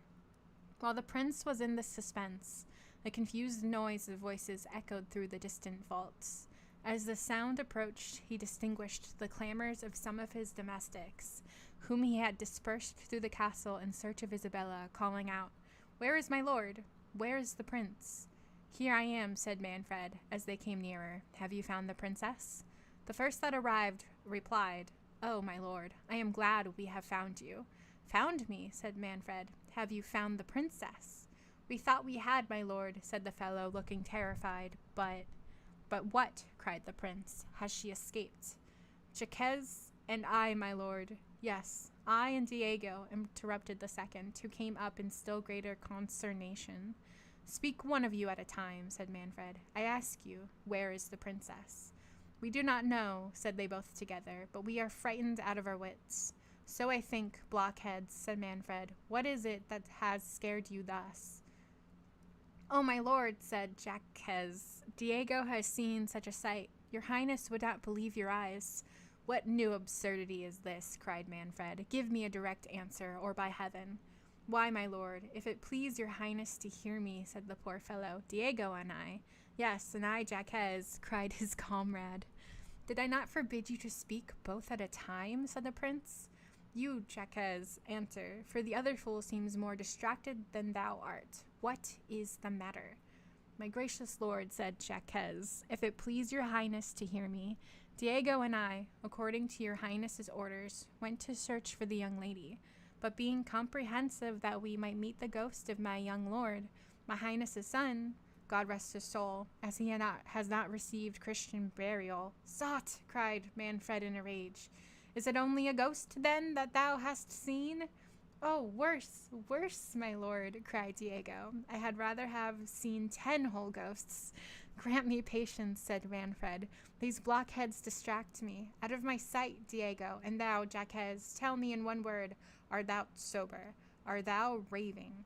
While the prince was in this suspense, a confused noise of voices echoed through the distant vaults. As the sound approached, he distinguished the clamors of some of his domestics, whom he had dispersed through the castle in search of Isabella, calling out, Where is my lord? Where is the prince? Here I am, said Manfred, as they came nearer. Have you found the princess? The first that arrived replied, Oh, my lord, I am glad we have found you. Found me, said Manfred. Have you found the princess? We thought we had, my lord, said the fellow, looking terrified. But what? Cried the prince. Has she escaped? Jaquez and I, my lord. Yes, I and Diego, interrupted the second, who came up in still greater consternation. Speak one of you at a time, said Manfred. I ask you, where is the princess? We do not know, said they both together, but we are frightened out of our wits. So I think, blockheads, said Manfred. What is it that has scared you thus? Oh, my lord, said Jaquez, Diego has seen such a sight. Your highness would not believe your eyes. What new absurdity is this? Cried Manfred. Give me a direct answer, or by heaven. Why, my lord, if it please your highness to hear me, said the poor fellow, Diego and I. Yes, and I, Jaquez, cried his comrade. Did I not forbid you to speak both at a time? Said the prince. You, Jacques, answer, for the other fool seems more distracted than thou art. What is the matter? My gracious lord, said Jacques, if it please your highness to hear me, Diego and I, according to your highness's orders, went to search for the young lady, but being comprehensive that we might meet the ghost of my young lord, my highness's son, God rest his soul, as he has not received Christian burial. Sot, cried Manfred in a rage. Is it only a ghost, then, that thou hast seen? Oh, worse, my lord, cried Diego. I had rather have seen 10 whole ghosts. Grant me patience, said Manfred. These blockheads distract me. Out of my sight, Diego, and thou, Jacques, tell me in one word, art thou sober? Art thou raving?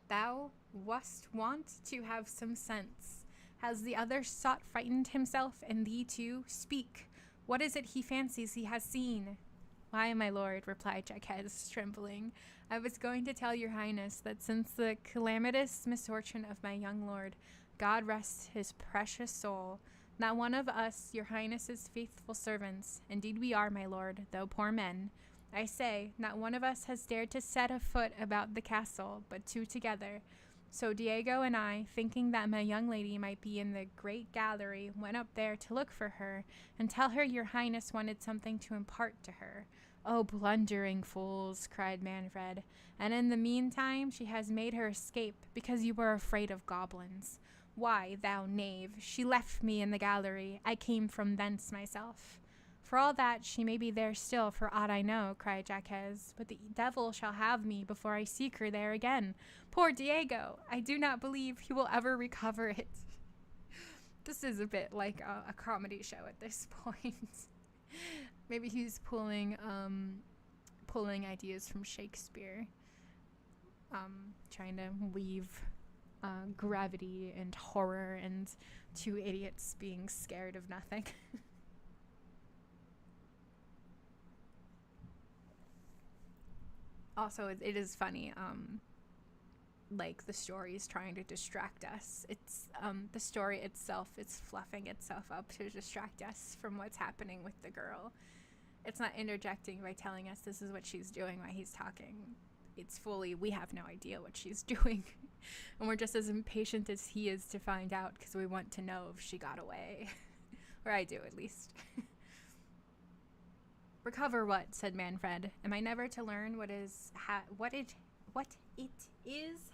Thou wast wont to have some sense. Has the other sot frightened himself, and thee too? Speak. What is it he fancies he has seen? Why, my lord, replied Jacques, trembling, I was going to tell your highness that since the calamitous misfortune of my young lord, God rest his precious soul, not one of us, your highness's faithful servants, indeed we are, my lord, though poor men, I say, not one of us has dared to set a foot about the castle, but 2 together. So Diego and I, thinking that my young lady might be in the great gallery, went up there to look for her, and tell her your highness wanted something to impart to her. Oh, blundering fools, cried Manfred, and in the meantime she has made her escape, because you were afraid of goblins. Why, thou knave, she left me in the gallery. I came from thence myself. For all that, she may be there still, for aught I know, cried Jacques, but the devil shall have me before I seek her there again. Poor Diego! I do not believe he will ever recover it. This is a bit like a comedy show at this point. Maybe he's pulling ideas from Shakespeare, trying to weave gravity and horror and 2 idiots being scared of nothing. Also, it is funny, like the story is trying to distract us. It's the story itself, it's fluffing itself up to distract us from what's happening with the girl. It's not interjecting by telling us this is what she's doing while he's talking. It's fully, we have no idea what she's doing. And we're just as impatient as he is to find out, because we want to know if she got away. Or I do, at least. Recover what? Said Manfred. Am I never to learn what it is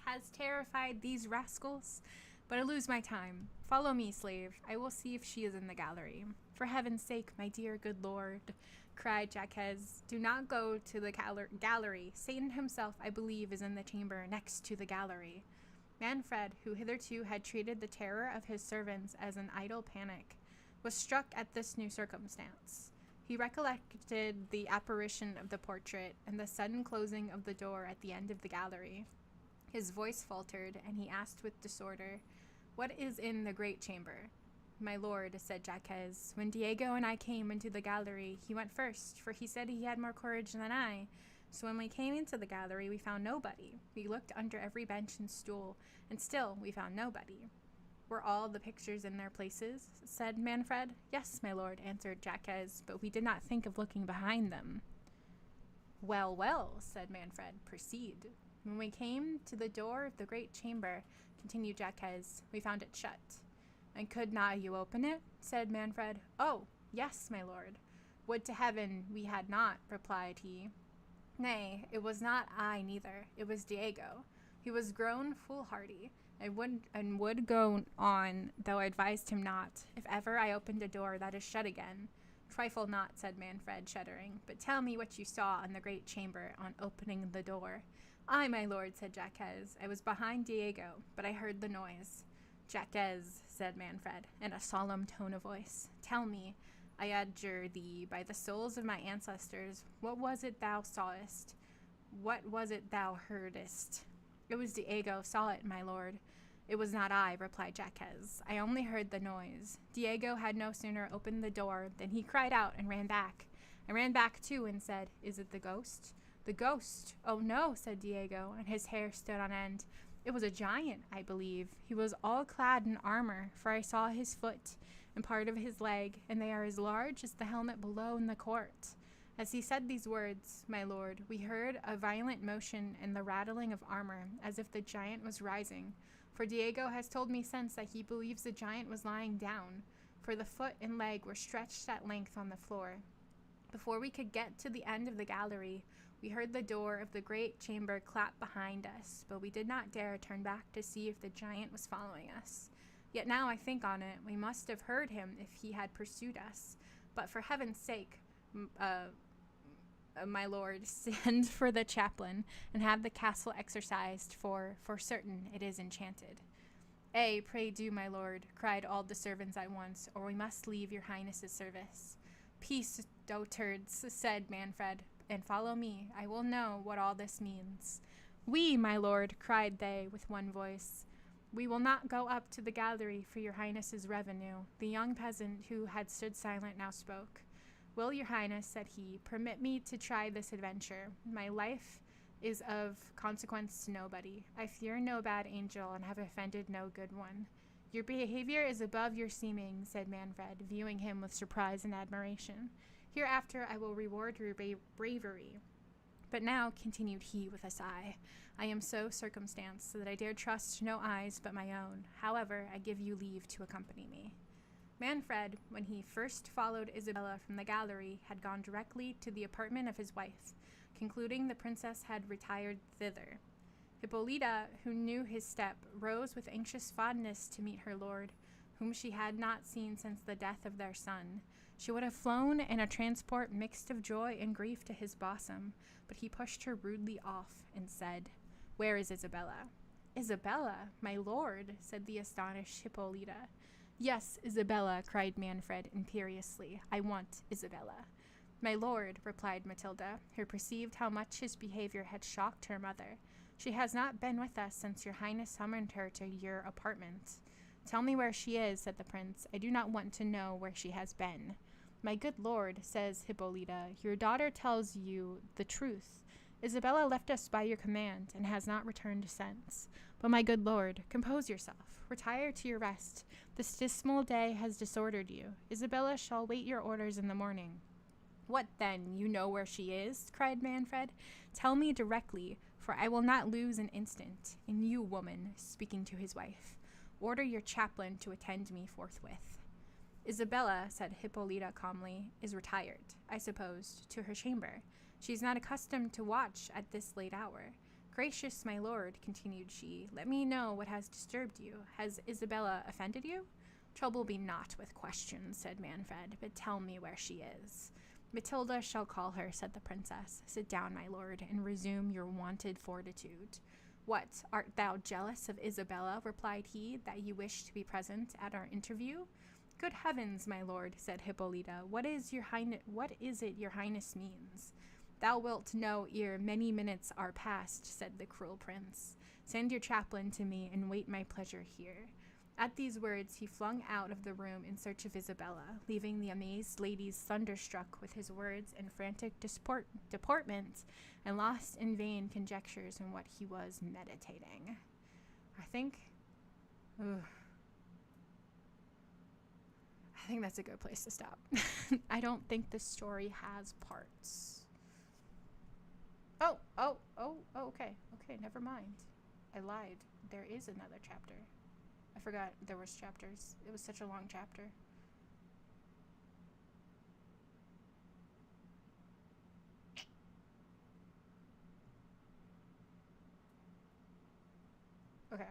has terrified these rascals? But I lose my time. Follow me, slave. I will see if she is in the gallery. For heaven's sake, my dear good lord, cried Jacques, do not go to the gallery. Satan himself, I believe, is in the chamber next to the gallery. Manfred, who hitherto had treated the terror of his servants as an idle panic, was struck at this new circumstance. He recollected the apparition of the portrait and the sudden closing of the door at the end of the gallery. His voice faltered, and he asked with disorder, What is in the great chamber? My lord, said Jacques, when Diego and I came into the gallery, he went first, for he said he had more courage than I. So when we came into the gallery, we found nobody. We looked under every bench and stool, and still we found nobody. Were all the pictures in their places? Said Manfred. Yes, my lord, answered Jacques, but we did not think of looking behind them. Well, well, said Manfred, proceed. When we came to the door of the great chamber, continued Jacques, we found it shut. And could not you open it? Said Manfred. Oh, yes, my lord. Would to heaven we had not, replied he. Nay, it was not I neither, it was Diego. He was grown foolhardy, and would go on, though I advised him not, if ever I opened a door that is shut again. Trifle not, said Manfred, shuddering, but tell me what you saw in the great chamber on opening the door. Aye, my lord, said Jacques, I was behind Diego, but I heard the noise. Jacques, said Manfred, in a solemn tone of voice, tell me, I adjure thee, by the souls of my ancestors, what was it thou sawest? What was it thou heardest? It was Diego saw it, my lord. It was not I, replied Jacques. I only heard the noise. Diego had no sooner opened the door than he cried out and ran back. I ran back too and said, Is it the ghost? The ghost? Oh no, said Diego, and his hair stood on end. It was a giant, I believe. He was all clad in armor, for I saw his foot and part of his leg, and they are as large as the helmet below in the court. As he said these words, my lord, we heard a violent motion and the rattling of armor, as if the giant was rising. For Diego has told me since that he believes the giant was lying down, for the foot and leg were stretched at length on the floor. Before we could get to the end of the gallery, we heard the door of the great chamber clap behind us, but we did not dare turn back to see if the giant was following us. Yet now I think on it, we must have heard him if he had pursued us. But for heaven's sake, my lord, send for the chaplain and have the castle exorcised, for certain it is enchanted. Ay, pray do, my lord, cried all the servants at once, or we must leave your highness's service. Peace, dotards, said Manfred, and follow me. I will know what all this means. We, my lord, cried they with one voice. We will not go up to the gallery for your highness's revenue. The young peasant who had stood silent now spoke. Will your highness, said he, permit me to try this adventure? My life is of consequence to nobody. I fear no bad angel and have offended no good one. Your behavior is above your seeming, said Manfred, viewing him with surprise and admiration. Hereafter I will reward your bravery. But now, continued he with a sigh, I am so circumstanced that I dare trust no eyes but my own. However, I give you leave to accompany me. Manfred, when he first followed Isabella from the gallery, had gone directly to the apartment of his wife, concluding the princess had retired thither. Hippolyta, who knew his step, rose with anxious fondness to meet her lord, whom she had not seen since the death of their son. She would have flown in a transport mixed of joy and grief to his bosom, but he pushed her rudely off and said, Where is Isabella? Isabella, my lord, said the astonished Hippolyta. Yes, Isabella, cried Manfred imperiously. I want Isabella. My lord, replied Matilda, who perceived how much his behavior had shocked her mother. She has not been with us since your highness summoned her to your apartment. Tell me where she is, said the prince. I do not want to know where she has been. My good lord, says Hippolyta, your daughter tells you the truth. Isabella left us by your command, and has not returned since. But my good lord, compose yourself. Retire to your rest. This dismal day has disordered you. Isabella shall wait your orders in the morning. What then? You know where she is? Cried Manfred. Tell me directly, for I will not lose an instant. And you, woman, speaking to his wife, order your chaplain to attend me forthwith. Isabella, said Hippolyta calmly, is retired, I suppose, to her chamber. She is not accustomed to watch at this late hour. Gracious my lord, continued she, let me know what has disturbed you. Has Isabella offended you? Trouble me not with questions, said Manfred, but tell me where she is. Matilda shall call her, said the princess. Sit down, my lord, and resume your wonted fortitude. What, art thou jealous of Isabella, replied he, that you wish to be present at our interview? Good heavens, my lord, said Hippolyta, what is it your highness means? Thou wilt know ere many minutes are past, said the cruel prince. Send your chaplain to me, and wait my pleasure here. At these words he flung out of the room in search of Isabella, leaving the amazed ladies thunderstruck with his words and frantic deportment, and lost in vain conjectures on what he was meditating. I think that's a good place to stop. I don't think the story has parts. Okay, never mind. I lied. There is another chapter. I forgot there was chapters. It was such a long chapter. Okay.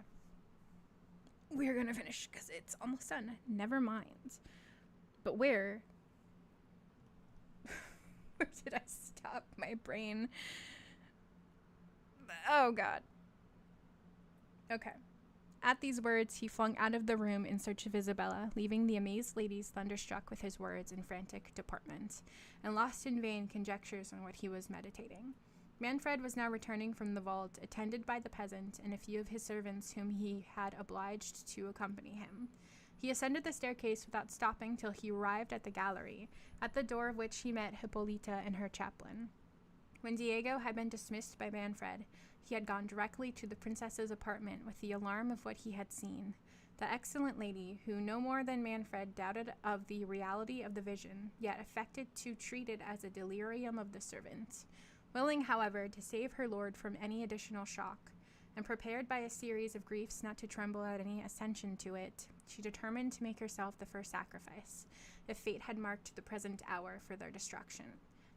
We're gonna finish because it's almost done. Never mind. But where did I stop? My brain. Oh, God. Okay. At these words, he flung out of the room in search of Isabella, leaving the amazed ladies thunderstruck with his words and frantic deportment, and lost in vain conjectures on what he was meditating. Manfred was now returning from the vault, attended by the peasant and a few of his servants whom he had obliged to accompany him. He ascended the staircase without stopping till he arrived at the gallery, at the door of which he met Hippolyta and her chaplain. When Diego had been dismissed by Manfred, He had gone directly to the princess's apartment with the alarm of what he had seen. The excellent lady, who no more than Manfred doubted of the reality of the vision, yet affected to treat it as a delirium of the servant. Willing, however, to save her lord from any additional shock, and prepared by a series of griefs not to tremble at any accession to it, she determined to make herself the first sacrifice, if fate had marked the present hour for their destruction.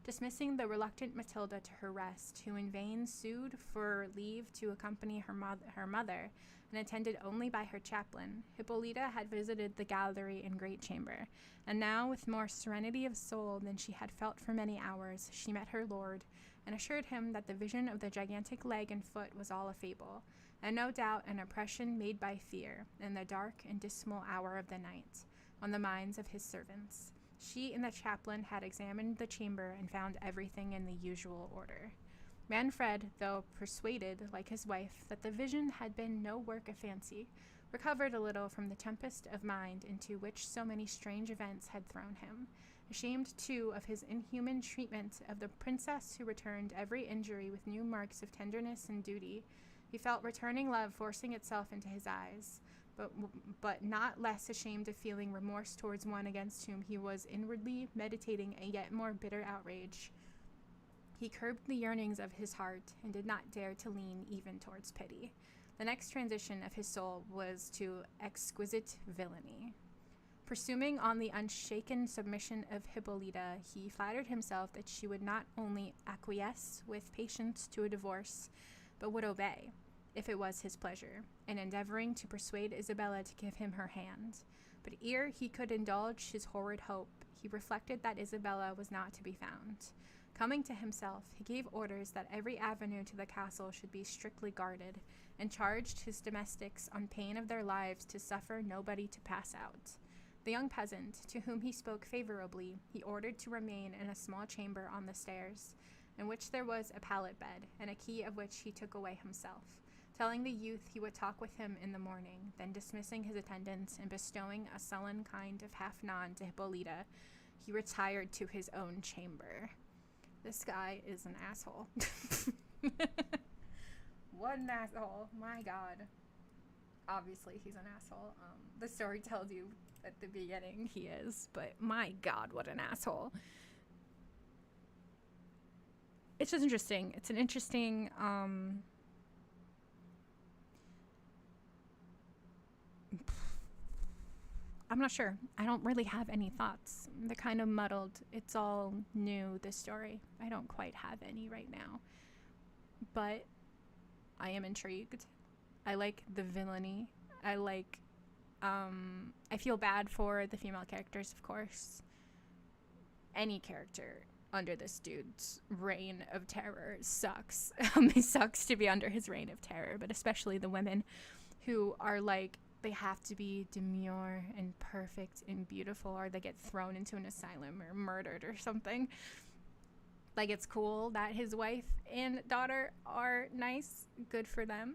Dismissing the reluctant Matilda to her rest, who in vain sued for leave to accompany her mother, and attended only by her chaplain, Hippolyta had visited the gallery and great chamber, and now, with more serenity of soul than she had felt for many hours, she met her lord, and assured him that the vision of the gigantic leg and foot was all a fable, and no doubt an impression made by fear, in the dark and dismal hour of the night, on the minds of his servants. She and the chaplain had examined the chamber and found everything in the usual order. Manfred, though persuaded, like his wife, that the vision had been no work of fancy, recovered a little from the tempest of mind into which so many strange events had thrown him. Ashamed, too, of his inhuman treatment of the princess who returned every injury with new marks of tenderness and duty, he felt returning love forcing itself into his eyes, but not less ashamed of feeling remorse towards one against whom he was inwardly meditating a yet more bitter outrage. He curbed the yearnings of his heart and did not dare to lean even towards pity. The next transition of his soul was to exquisite villainy. Presuming on the unshaken submission of Hippolyta, he flattered himself that she would not only acquiesce with patience to a divorce, but would obey, if it was his pleasure, in endeavoring to persuade Isabella to give him her hand. But ere he could indulge his horrid hope, he reflected that Isabella was not to be found. Coming to himself, he gave orders that every avenue to the castle should be strictly guarded, and charged his domestics on pain of their lives to suffer nobody to pass out. The young peasant, to whom he spoke favorably, he ordered to remain in a small chamber on the stairs, in which there was a pallet bed, and a key of which he took away himself, telling the youth he would talk with him in the morning, then dismissing his attendants and bestowing a sullen kind of half-nod to Hippolyta, he retired to his own chamber. This guy is an asshole. What an asshole. My God. Obviously, he's an asshole. The story tells you at the beginning he is, but my God, what an asshole. It's just interesting. It's an interesting, I'm not sure. I don't really have any thoughts. They're kind of muddled. It's all new, this story. I don't quite have any right now. But I am intrigued. I like the villainy. I like, I feel bad for the female characters, of course. Any character under this dude's reign of terror sucks. It sucks to be under his reign of terror, but especially the women who are like, they have to be demure and perfect and beautiful, or they get thrown into an asylum or murdered or something. Like, it's cool that his wife and daughter are nice. Good for them.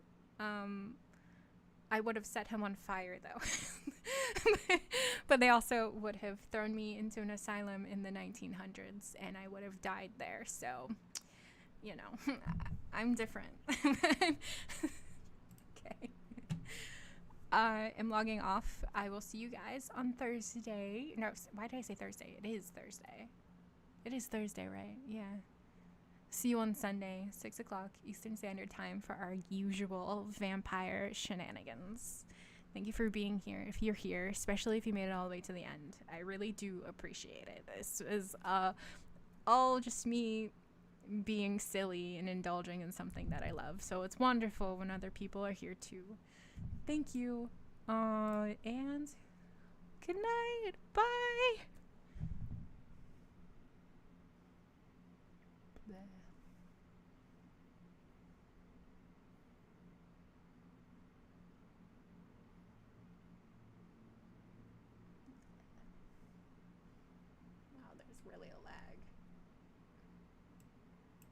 I would have set him on fire, though. But they also would have thrown me into an asylum in the 1900s, and I would have died there. So, you know, I'm different. Okay. I'm logging off. I will see you guys on Thursday. No, why did I say Thursday? It is Thursday. It is Thursday, right? Yeah. See you on Sunday, 6 o'clock Eastern Standard Time for our usual vampire shenanigans. Thank you for being here. If you're here, especially if you made it all the way to the end, I really do appreciate it. This is all just me being silly and indulging in something that I love. So it's wonderful when other people are here too. Thank you. And good night. Bye. Wow, there's really a lag.